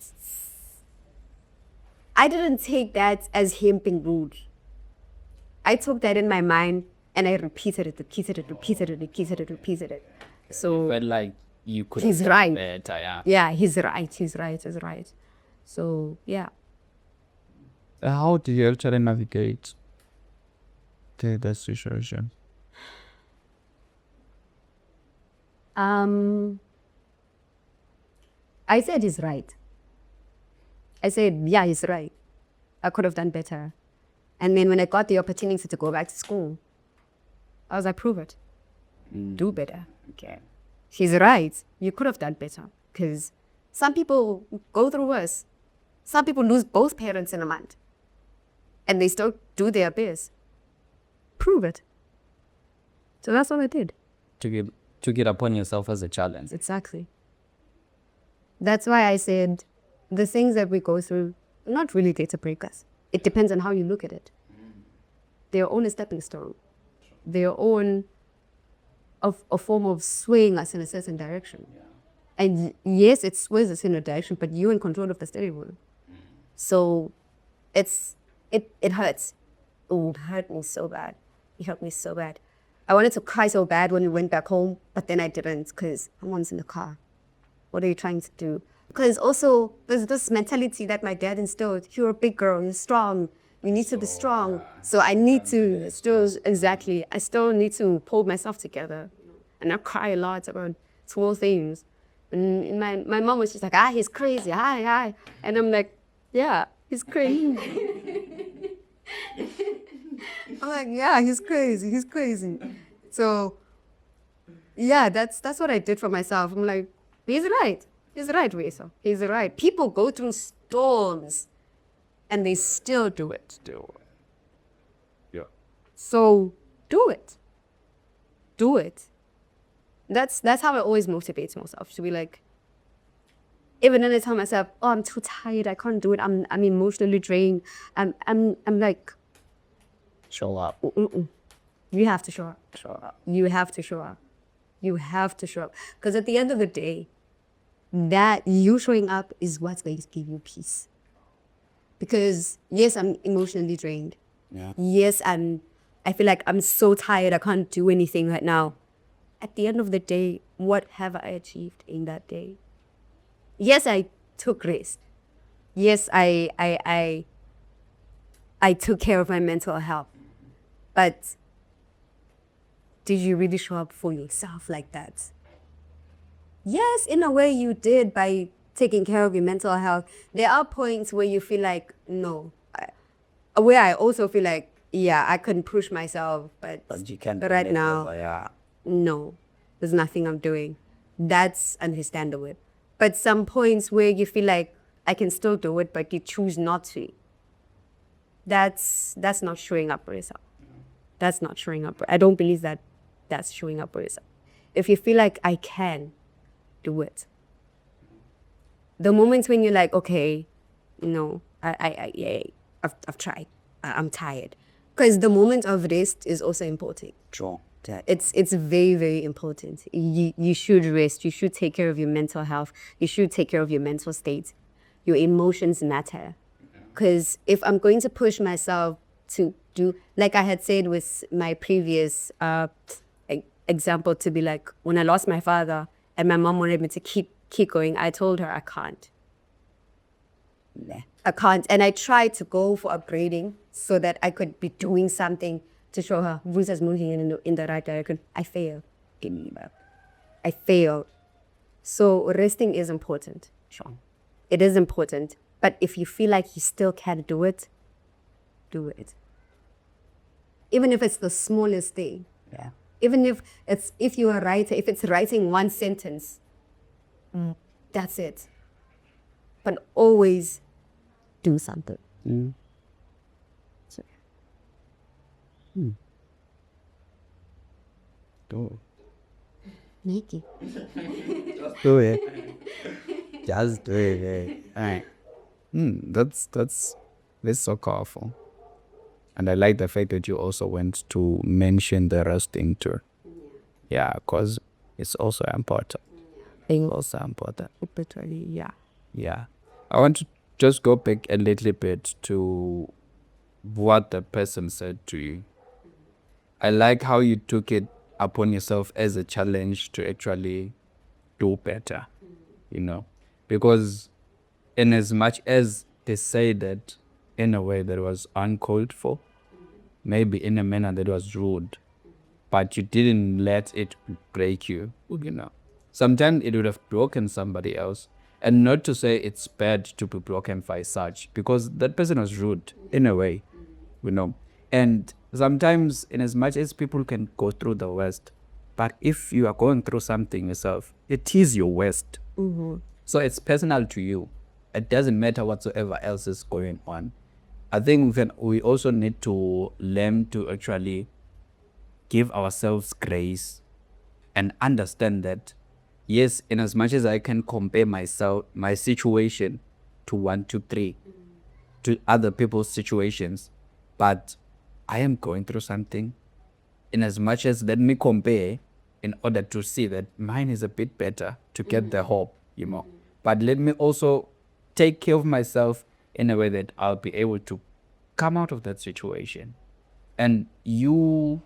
I didn't take that as him being rude. I took that in my mind, and I repeated it. So But like you could he's have right. done better, yeah. Yeah, he's right. So yeah. How do you actually navigate the situation? I said he's right. I said, yeah, he's right. I could have done better. And then when I got the opportunity to go back to school, I was like, prove it. Do better. Okay. He's right. You could have done better. Because some people go through worse. Some people lose both parents in a month. And they still do their best. Prove it. So that's all I did. Took it upon yourself as a challenge. Exactly. That's why I said the things that we go through are not really data breakers. It depends on how you look at it. They're own a stepping stone. They're own a form of swaying us in a certain direction. And yes, it sways us in a direction, but you're in control of the steering wheel. So it hurts. Oh, it hurt me so bad. It hurt me so bad. I wanted to cry so bad when we went back home, but then I didn't because someone's in the car. What are you trying to do? Because also there's this mentality that my dad instilled. You're a big girl, you're strong. You need to be strong. So I need to I still need to pull myself together. And I cry a lot about small things. And my mom was just like, he's crazy, hi. And I'm like, yeah, he's crazy. I'm like, yeah, he's crazy. So, yeah, that's what I did for myself. I'm like, he's right, Vuyiswa. He's right. People go through storms, and they still do it. Yeah. So, do it. That's how it always motivates myself to be like, even when I tell myself, oh, I'm too tired, I can't do it, I'm emotionally drained. I'm like, Show up. you have to show up. Show up. You have to show up. You have to show up. Because at the end of the day, that you showing up is what's going to give you peace. Because yes, I'm emotionally drained. Yeah. Yes, I feel like I'm so tired, I can't do anything right now. At the end of the day, what have I achieved in that day? Yes, I took rest. Yes, I took care of my mental health. But did you really show up for yourself like that? Yes, in a way you did by taking care of your mental health. There are points where you feel like, no. Where I also feel like, yeah, I couldn't push myself, but you can't. right now, Yeah. no, there's nothing I'm doing. That's understandable. But some points where you feel like I can still do it, but you choose not to. That's not showing up for yourself. That's not showing up. I don't believe that that's showing up for yourself. If you feel like I can do it. The moments when you're like, okay, no, I've tried. I'm tired. Because the moment of rest is also important. True. It's very, very important. You should rest. You should take care of your mental health. You should take care of your mental state. Your emotions matter. Because if I'm going to push myself to do, like I had said with my previous example, to be like, when I lost my father and my mom wanted me to keep going, I told her I can't. I can't. And I tried to go for upgrading so that I could be doing something to show her Vuyiswa's moving in the right direction. I failed. I failed. So resting is important. Sure. It is important. But if you feel like you still can't do it, do it. Even if it's the smallest thing. Yeah. Even if you're a writer, if it's writing one sentence, that's it. But always do something. So, Do Nikki. do it. Just do it. All right. That's so powerful. And I like the fact that you also went to mention the resting too. Yeah, because it's also important. It's also important. Yeah. Yeah. I want to just go back a little bit to what the person said to you. I like how you took it upon yourself as a challenge to actually do better, because in as much as they say that in a way that was uncalled for, maybe in a manner that was rude, but you didn't let it break you, Sometimes it would have broken somebody else. And not to say it's bad to be broken by such, because that person was rude in a way, And sometimes, in as much as people can go through the worst, but if you are going through something yourself, it is your worst. So it's personal to you. It doesn't matter whatsoever else is going on. I think we also need to learn to actually give ourselves grace and understand that, yes, in as much as I can compare my situation to 1, 2, 3, to other people's situations, but I am going through something. In as much as let me compare in order to see that mine is a bit better to get the hope, But let me also take care of myself in a way that I'll be able to come out of that situation. And you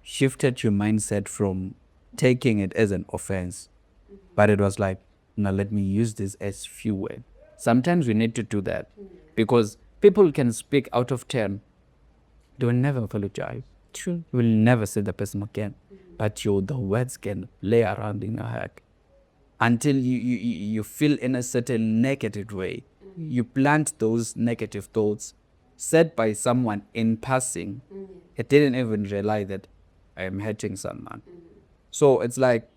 shifted your mindset from taking it as an offense, but it was like, now let me use this as fuel. Sometimes we need to do that because people can speak out of turn. They will never apologize. True. You will never see the person again. But the words can lay around in your head until you feel in a certain negative way. You plant those negative thoughts said by someone in passing. It didn't even realize that I am hurting someone. So it's like,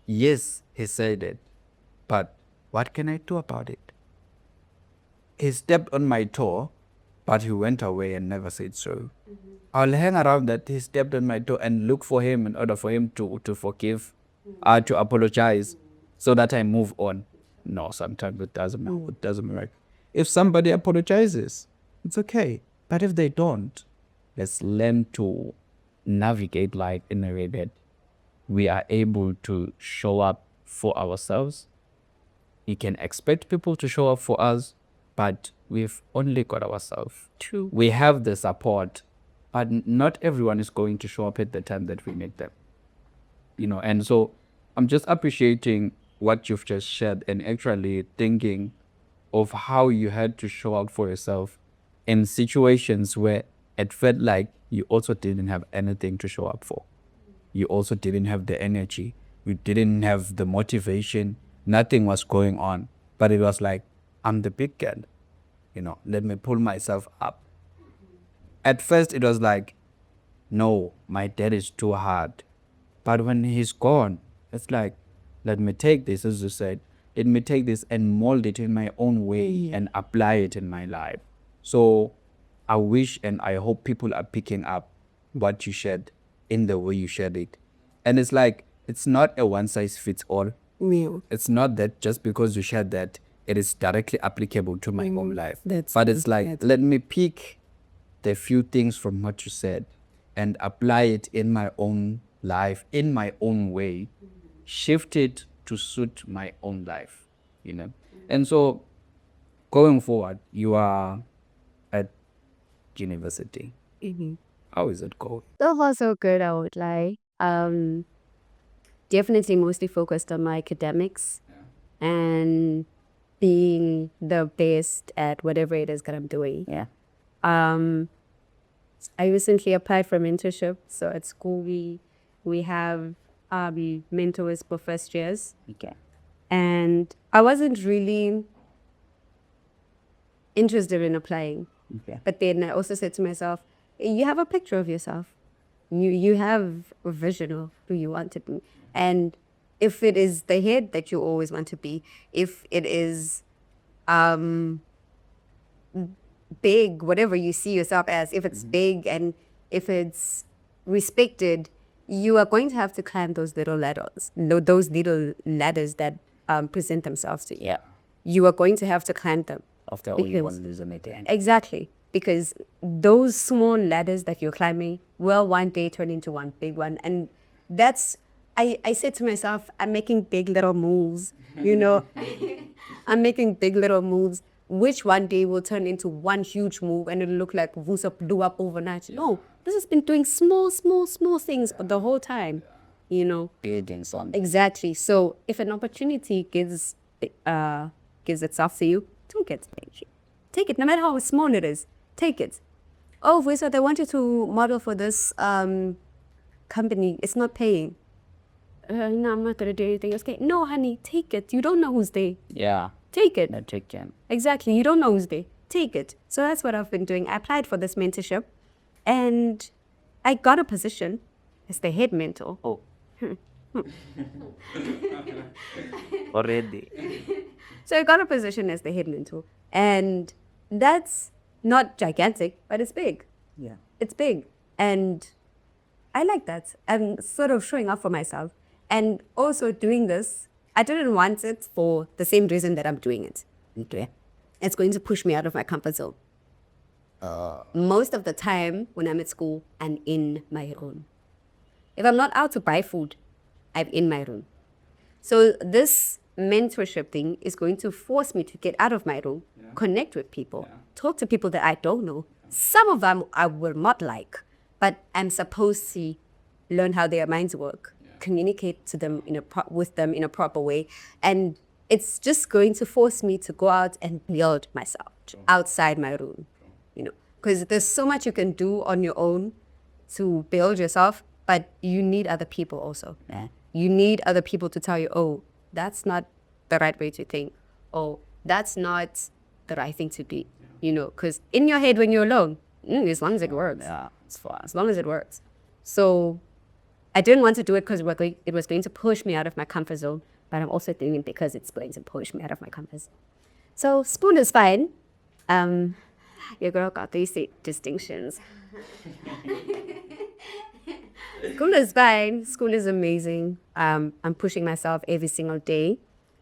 yes, he said it, but what can I do about it? He stepped on my toe, but he went away and never said so. I'll hang around that he stepped on my toe and look for him in order for him to forgive, to apologize, so that I move on. No, sometimes it doesn't work. If somebody apologizes, it's okay. But if they don't, let's learn to navigate life in a way that we are able to show up for ourselves. You can expect people to show up for us, but we've only got ourselves. True. We have the support, but not everyone is going to show up at the time that we make them. And so I'm just appreciating what you've just shared and actually thinking of how you had to show up for yourself in situations where it felt like you also didn't have anything to show up for. You also didn't have the energy. You didn't have the motivation. Nothing was going on. But it was like, I'm the big girl. Let me pull myself up. At first, it was like, no, my dad is too hard. But when he's gone, it's like, let me take this, as you said, let me take this and mold it in my own way and apply it in my life. So I wish and I hope people are picking up what you shared in the way you shared it. And it's like, it's not a one size fits all. Real. It's not that just because you shared that, it is directly applicable to my own life. But it's like, let me pick the few things from what you said and apply it in my own life, in my own way, shift it to suit my own life, And so going forward, you are at university. How is it going? So far, so good, I would lie. Definitely mostly focused on my academics and being the best at whatever it is that I'm doing. Yeah. I recently applied for mentorship. So at school, we have mentors for first years. Okay. And I wasn't really interested in applying. Okay. But then I also said to myself, you have a picture of yourself. You have a vision of who you want to be. And if it is the head that you always want to be, if it is big, whatever you see yourself as, if it's big and if it's respected, you are going to have to climb those little ladders, that present themselves to you. Yeah. You are going to have to climb them. After all, you Because- want to lose them at the end. Exactly. Because those small ladders that you're climbing will one day turn into one big one. And that's, I said to myself, I'm making big little moves, I'm making big little moves, which one day will turn into one huge move and it'll look like Vuyiswa blew up overnight. No, this has been doing small things the whole time, Building something. Exactly. So if an opportunity gives itself to you, take it. Take it, no matter how small it is. Take it. Oh, Vuyiswa, they want you to model for this company. It's not paying. No, I'm not going to do anything else. Okay. No, honey, take it. You don't know who's there. Yeah. Take it. No, take them. Exactly. You don't know who's there. Take it. So that's what I've been doing. I applied for this mentorship and I got a position as the head mentor. Oh. Already. So I got a position as the head mentor. And that's not gigantic, but it's big. Yeah. It's big. And I like that. I'm sort of showing up for myself. And also doing this, I didn't want it for the same reason that I'm doing it. Okay. It's going to push me out of my comfort zone. Most of the time when I'm at school, I'm in my room. If I'm not out to buy food, I'm in my room. So this mentorship thing is going to force me to get out of my room, connect with people, talk to people that I don't know. Some of them I will not like, but I'm supposed to learn how their minds work, communicate to them with them in a proper way, and it's just going to force me to go out and build myself outside my room, because there's so much you can do on your own to build yourself, but you need other people also. Yeah. You need other people to tell you, oh, that's not the right way to think. Oh, that's not the right thing to be. Because in your head when you're alone, as long as it works. Yeah, it's fun. As long as it works. So I didn't want to do it because it was going to push me out of my comfort zone, but I'm also doing it because it's going to push me out of my comfort zone. So spoon is fine. Your girl got these distinctions. School is fine. School is amazing. I'm pushing myself every single day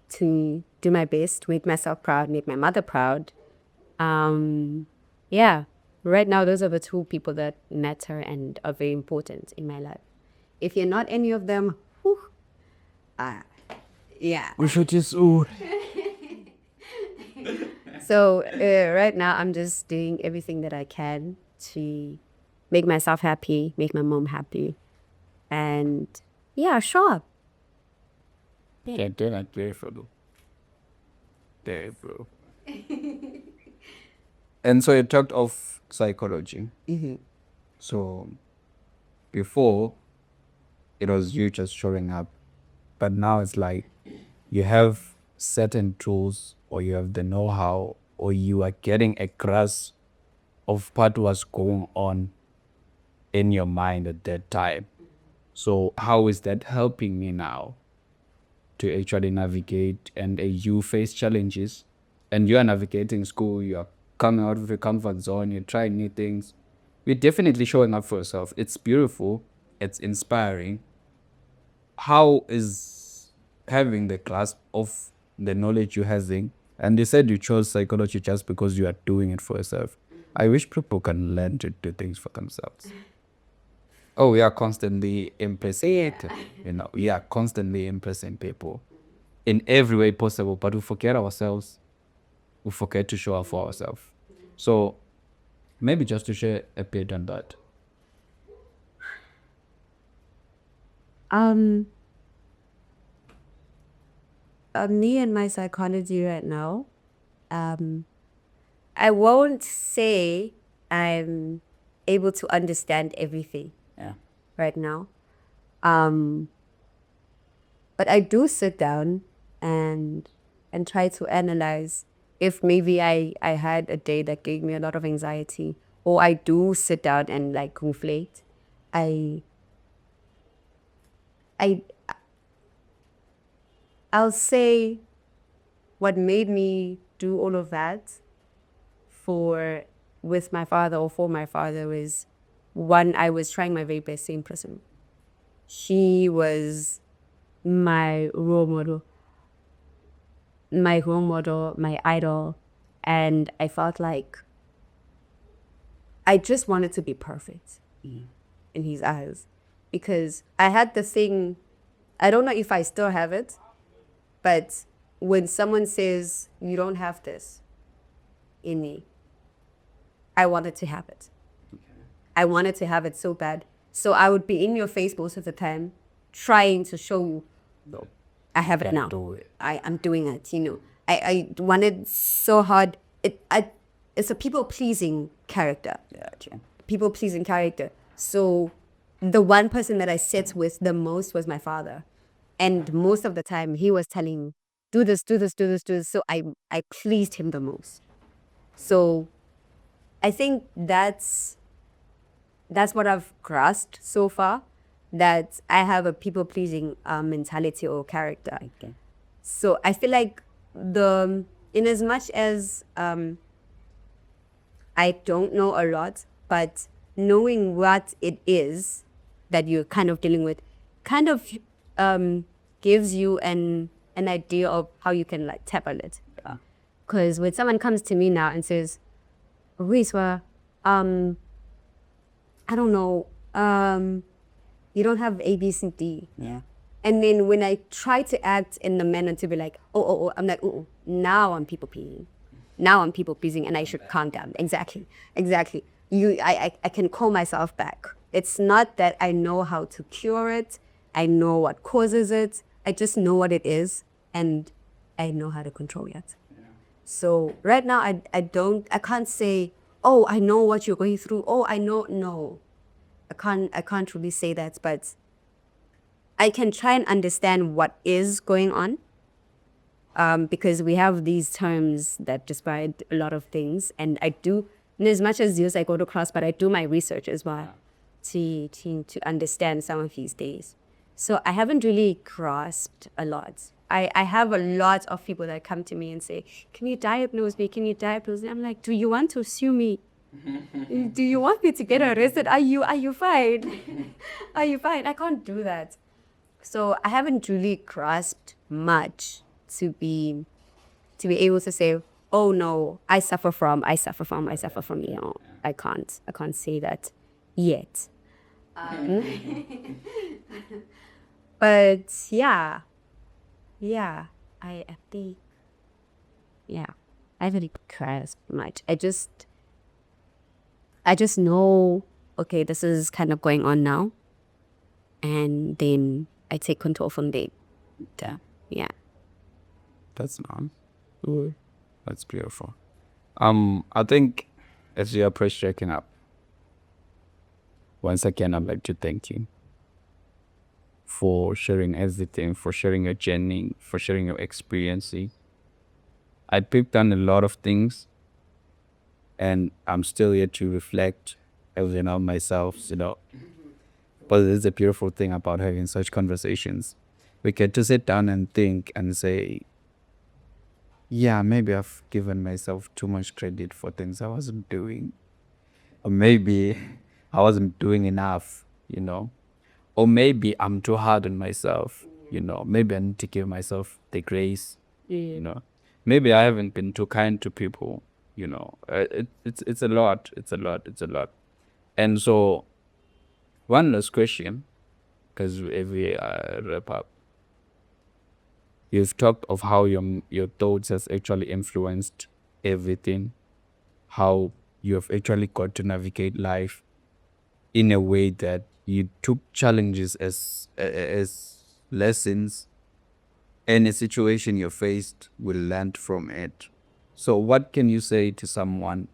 to do my best, make myself proud, make my mother proud. Yeah, right now, those are the two people that matter and are very important in my life. If you're not any of them, whew, yeah. We should just, ooh. So right now, I'm just doing everything that I can to make myself happy, make my mom happy, and yeah, show up. Yeah, they're not very frugal. Very bro. And so you talked of psychology. So before, it was you just showing up. But now it's like you have certain tools or you have the know-how or you are getting a grasp of what was going on in your mind at that time. So how is that helping me now to actually navigate and you face challenges and you are navigating school, you are coming out of your comfort zone, you're trying new things. You're definitely showing up for yourself. It's beautiful. It's inspiring. How is having the grasp of the knowledge you're having, and you said you chose psychology just because you are doing it for yourself. I wish people can learn to do things for themselves. Oh, we are constantly impressing. We are constantly impressing people in every way possible, but we forget ourselves. We forget to show up for ourselves. So maybe just to share a bit on that. Me and my psychology right now, I won't say I'm able to understand everything Yeah. right now. But I do sit down and try to analyze if maybe I had a day that gave me a lot of anxiety, or I do sit down and like conflate. I'll say what made me do all of that with my father or for my father was, one, I was trying my very best to impress him. He was my role model, my idol, and I felt like I just wanted to be perfect in his eyes, because I had the thing, I don't know if I still have it, but when someone says you don't have this in me, I wanted to have it. I wanted to have it so bad. So I would be in your face most of the time, trying to show you, No. I have it Can't now. do it. I'm doing it. I wanted so hard. It's a people-pleasing character. Yeah, okay. People-pleasing character. So the one person that I sat with the most was my father. And most of the time he was telling me, do this, do this, do this, do this. So I pleased him the most. So I think that's what I've grasped so far, that I have a people-pleasing mentality or character. Okay. So I feel like in as much as I don't know a lot, but knowing what it is that you're kind of dealing with kind of gives you an idea of how you can like tackle it. Because when someone comes to me now and says, Vuyiswa, I don't know, you don't have A, B, C, D. Yeah. And then when I try to act in the manner to be like, I'm like, now I'm people pleasing. Now I'm people pleasing and I should calm down. Exactly. I can call myself back. It's not that I know how to cure it. I know what causes it. I just know what it is and I know how to control it. So right now I can't say, oh, I know what you're going through. Oh, I know. No, I can't really say that, but I can try and understand what is going on. Because we have these terms that describe a lot of things, and I do, and as much as yes, I go to class, but I do my research as well to understand some of these days. So I haven't really grasped a lot. I have a lot of people that come to me and say, can you diagnose me? Can you diagnose me? I'm like, do you want to sue me? Do you want me to get arrested? Are you fine? Are you fine? I can't do that. So I haven't really grasped much to be able to say, oh no, I suffer from, you know. I can't say that yet. But yeah, I think, yeah, I haven't grasped much. I just know, okay, this is kind of going on now, and then I take control from there. Yeah. That's nice. That's beautiful. I think as you approach checking up, once again, I'd like to thank you for sharing everything, for sharing your journey, for sharing your experience. I picked on a lot of things, and I'm still here to reflect everything on myself, you know. But it's a beautiful thing about having such conversations. We get to sit down and think and say, yeah, maybe I've given myself too much credit for things I wasn't doing. Or maybe I wasn't doing enough, you know. Or maybe I'm too hard on myself, you know. Maybe I need to give myself the grace, you know. Maybe I haven't been too kind to people, you know. It's a lot. And so, one last question, because if we wrap up, you've talked of how your thoughts has actually influenced everything, how you have actually got to navigate life in a way that you took challenges as lessons, and a situation you faced will learn from it. So what can you say to someone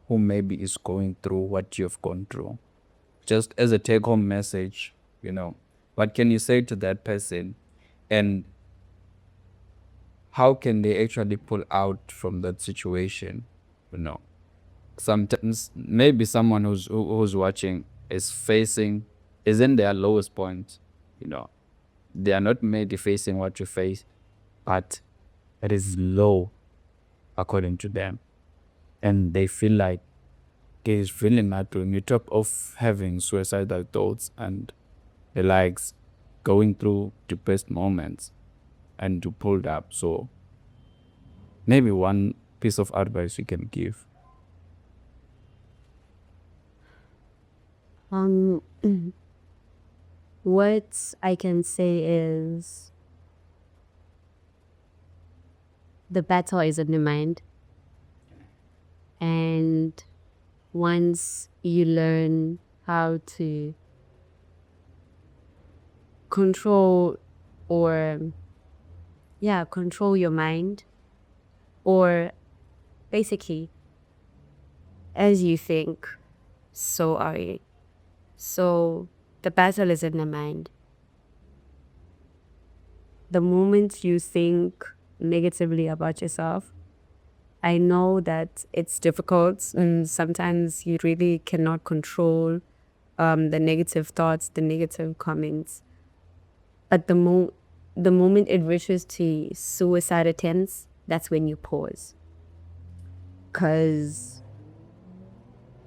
who maybe is going through what you've gone through? Just as a take-home message, you know, what can you say to that person, and how can they actually pull out from that situation? You know, sometimes maybe someone who's watching is in their lowest point. You know, they are not maybe facing what you face, but it is low according to them, and they feel like it's really not doing on top of having suicidal thoughts and the likes, going through depressed moments and to pull it up. So maybe one piece of advice you can give. What I can say is the battle is in the mind. And once you learn how to control control your mind, or basically, as you think, so are you. So the battle is in the mind. The moment you think negatively about yourself, I know that it's difficult and sometimes you really cannot control the negative thoughts, the negative comments. But the moment it reaches to suicide attempts, that's when you pause. Because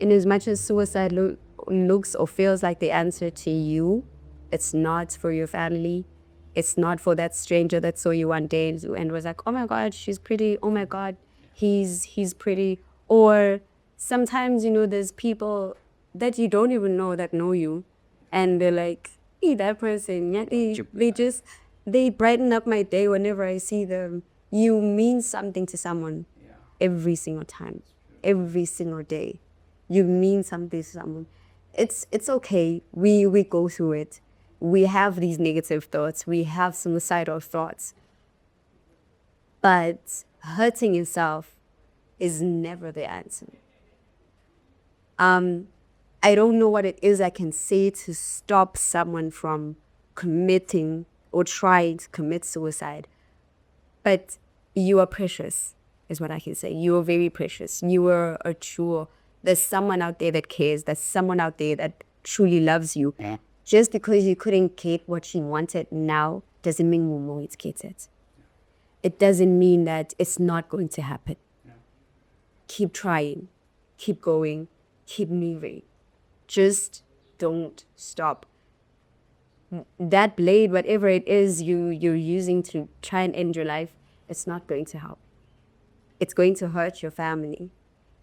in as much as suicide looks or feels like the answer to you, it's not for your family. It's not for that stranger that saw you one day and was like, oh my God, she's pretty. Oh my God, he's pretty. Or sometimes, there's people that you don't even know that know you. And they're like, hey, that person, yeah, they brighten up my day whenever I see them. You mean something to someone every single time, every single day. You mean something to someone. It's okay. We go through it. We have these negative thoughts. We have suicidal thoughts. But hurting yourself is never the answer. I don't know what it is I can say to stop someone from committing or trying to commit suicide. But you are precious, is what I can say. You are very precious. You are a true. There's someone out there that cares. There's someone out there that truly loves you. Yeah. Just because you couldn't get what you wanted now doesn't mean you won't get it. It doesn't mean that it's not going to happen. Keep trying. Keep going. Keep moving. Just don't stop. That blade, whatever it is you're using to try and end your life, it's not going to help. It's going to hurt your family.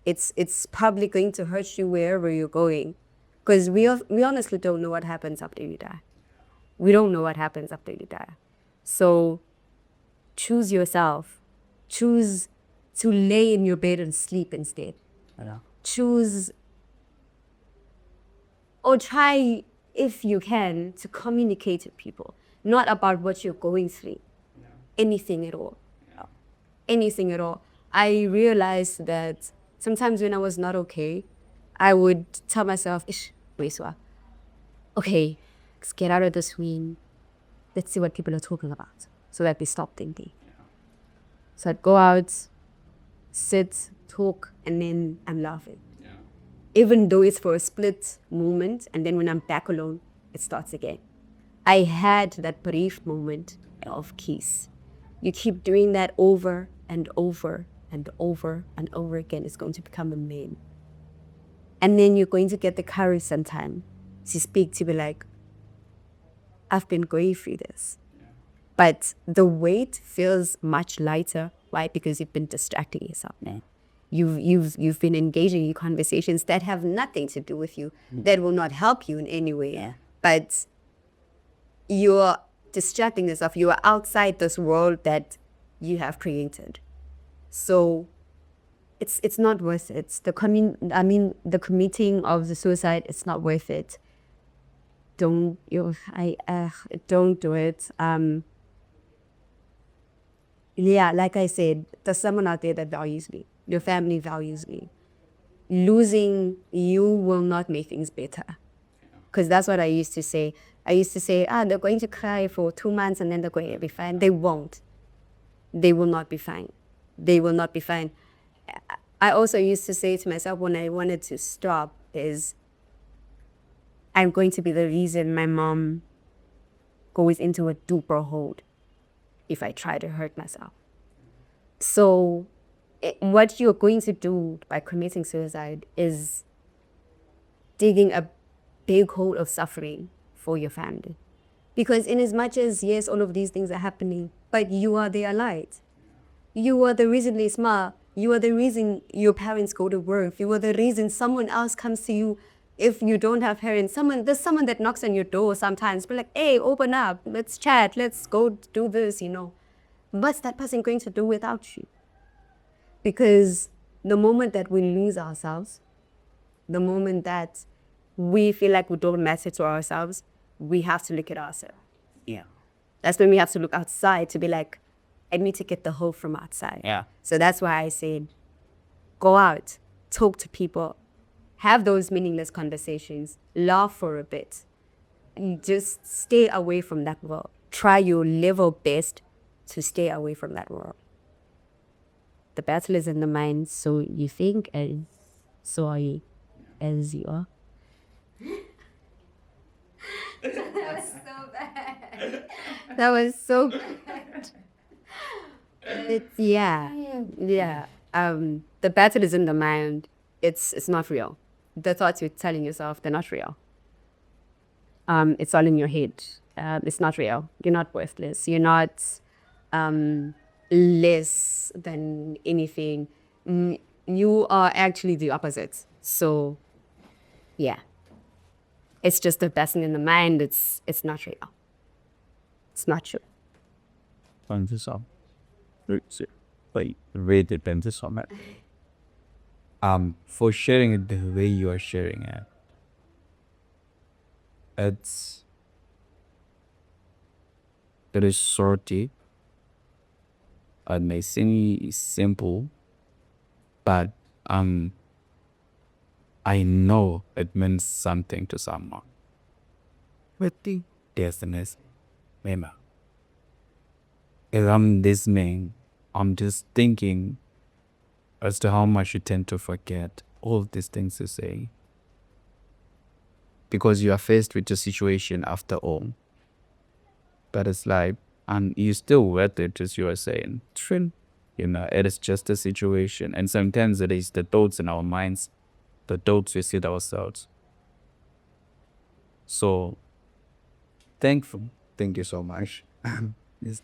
It's probably going to hurt you wherever you're going. Because we honestly don't know what happens after you die. We don't know what happens after you die. So choose yourself. Choose to lay in your bed and sleep instead. Yeah. Choose or try, if you can, to communicate with people, not about what you're going through. Anything at all. Anything at all. I realized that sometimes when I was not okay, I would tell myself, Ish, Vuyiswa, okay, let's get out of this room. Let's see what people are talking about so that we stop thinking. So I'd go out, sit, talk, and then I'm laughing. Even though it's for a split moment, and then when I'm back alone, it starts again. I had that brief moment of peace. You keep doing that over and over and over and over again, it's going to become a meme. And then you're going to get the courage sometime to speak, to be like, I've been going through this. But the weight feels much lighter. Why? Because you've been distracting yourself. Yeah. You've been engaging in conversations that have nothing to do with you, that will not help you in any way. Yeah. But you're distracting yourself. You are outside this world that you have created. So it's not worth it. The committing of the suicide, it's not worth it. Don't do it. Yeah, like I said, there's someone out there that values me. Your family values me. Losing you will not make things better. Because that's what I used to say. I used to say, they're going to cry for 2 months and then they're going to be fine. They won't. They will not be fine. They will not be fine. I also used to say to myself when I wanted to stop is, I'm going to be the reason my mom goes into a deeper hole if I try to hurt myself. So what you're going to do by committing suicide is digging a big hole of suffering for your family. Because in as much as, yes, all of these things are happening, but you are their light. You are the reason they smile. You are the reason your parents go to work. You are the reason someone else comes to you if you don't have parents. There's someone that knocks on your door sometimes, but like, hey, open up, let's chat, let's go do this, What's that person going to do without you? Because the moment that we lose ourselves, the moment that we feel like we don't matter to ourselves, we have to look at ourselves. Yeah. That's when we have to look outside to be like, I need to get the hope from outside. Yeah. So that's why I said, go out, talk to people, have those meaningless conversations, laugh for a bit, and just stay away from that world. Try your level best to stay away from that world. The battle is in the mind, so you think, and so are you, as you are. That was so bad. That was so bad. Yeah. The battle is in the mind. It's not real. the thoughts you're telling yourself, they're not real. It's all in your head. It's not real. You're not worthless. You're not less than anything. You are actually the opposite. So, yeah. It's just a blessing in the mind. It's not real. It's not true. Thank you so much. Wait, really thank you so much. For sharing it the way you are sharing it. It is so deep. It may seem simple, but I know it means something to someone. But there's an remember. If I'm listening, I'm just thinking as to how much you tend to forget all these things you say. Because you are faced with a situation after all. But it's like, and you still worth it, as you are saying. True. It is just a situation. And sometimes it is the thoughts in our minds, the thoughts we see ourselves. So, thankful. Thank you so much. Yes.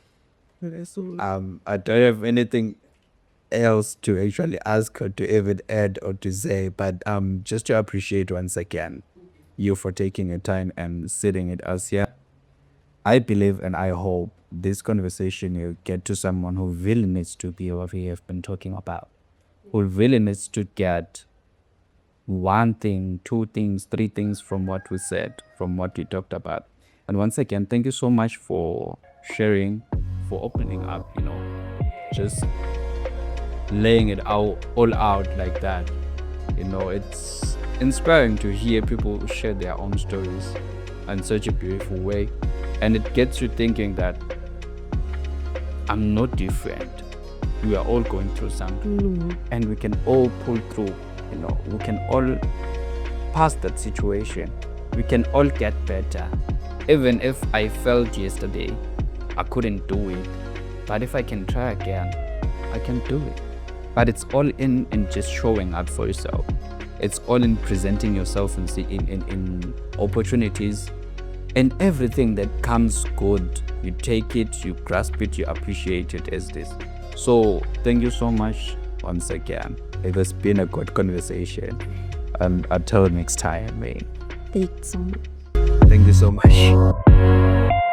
I don't have anything else to actually ask or to even add or to say, but just to appreciate once again you for taking your time and sitting with us here. I believe and I hope this conversation will get to someone who really needs to be what we have been talking about, who really needs to get one thing, two things, three things from what we said, from what we talked about. And once again, thank you so much for sharing, for opening up, just laying it all out like that. It's inspiring to hear people share their own stories in such a beautiful way. And it gets you thinking that I'm not different. We are all going through something. And we can all pull through. We can all pass that situation. We can all get better. Even if I failed yesterday, I couldn't do it. But if I can try again, I can do it. But it's all in just showing up for yourself. It's all in presenting yourself in opportunities. And everything that comes good, you take it, you grasp it, you appreciate it as this. So thank you so much once again. It has been a good conversation. And until next time, Thanks so much. thank you so much.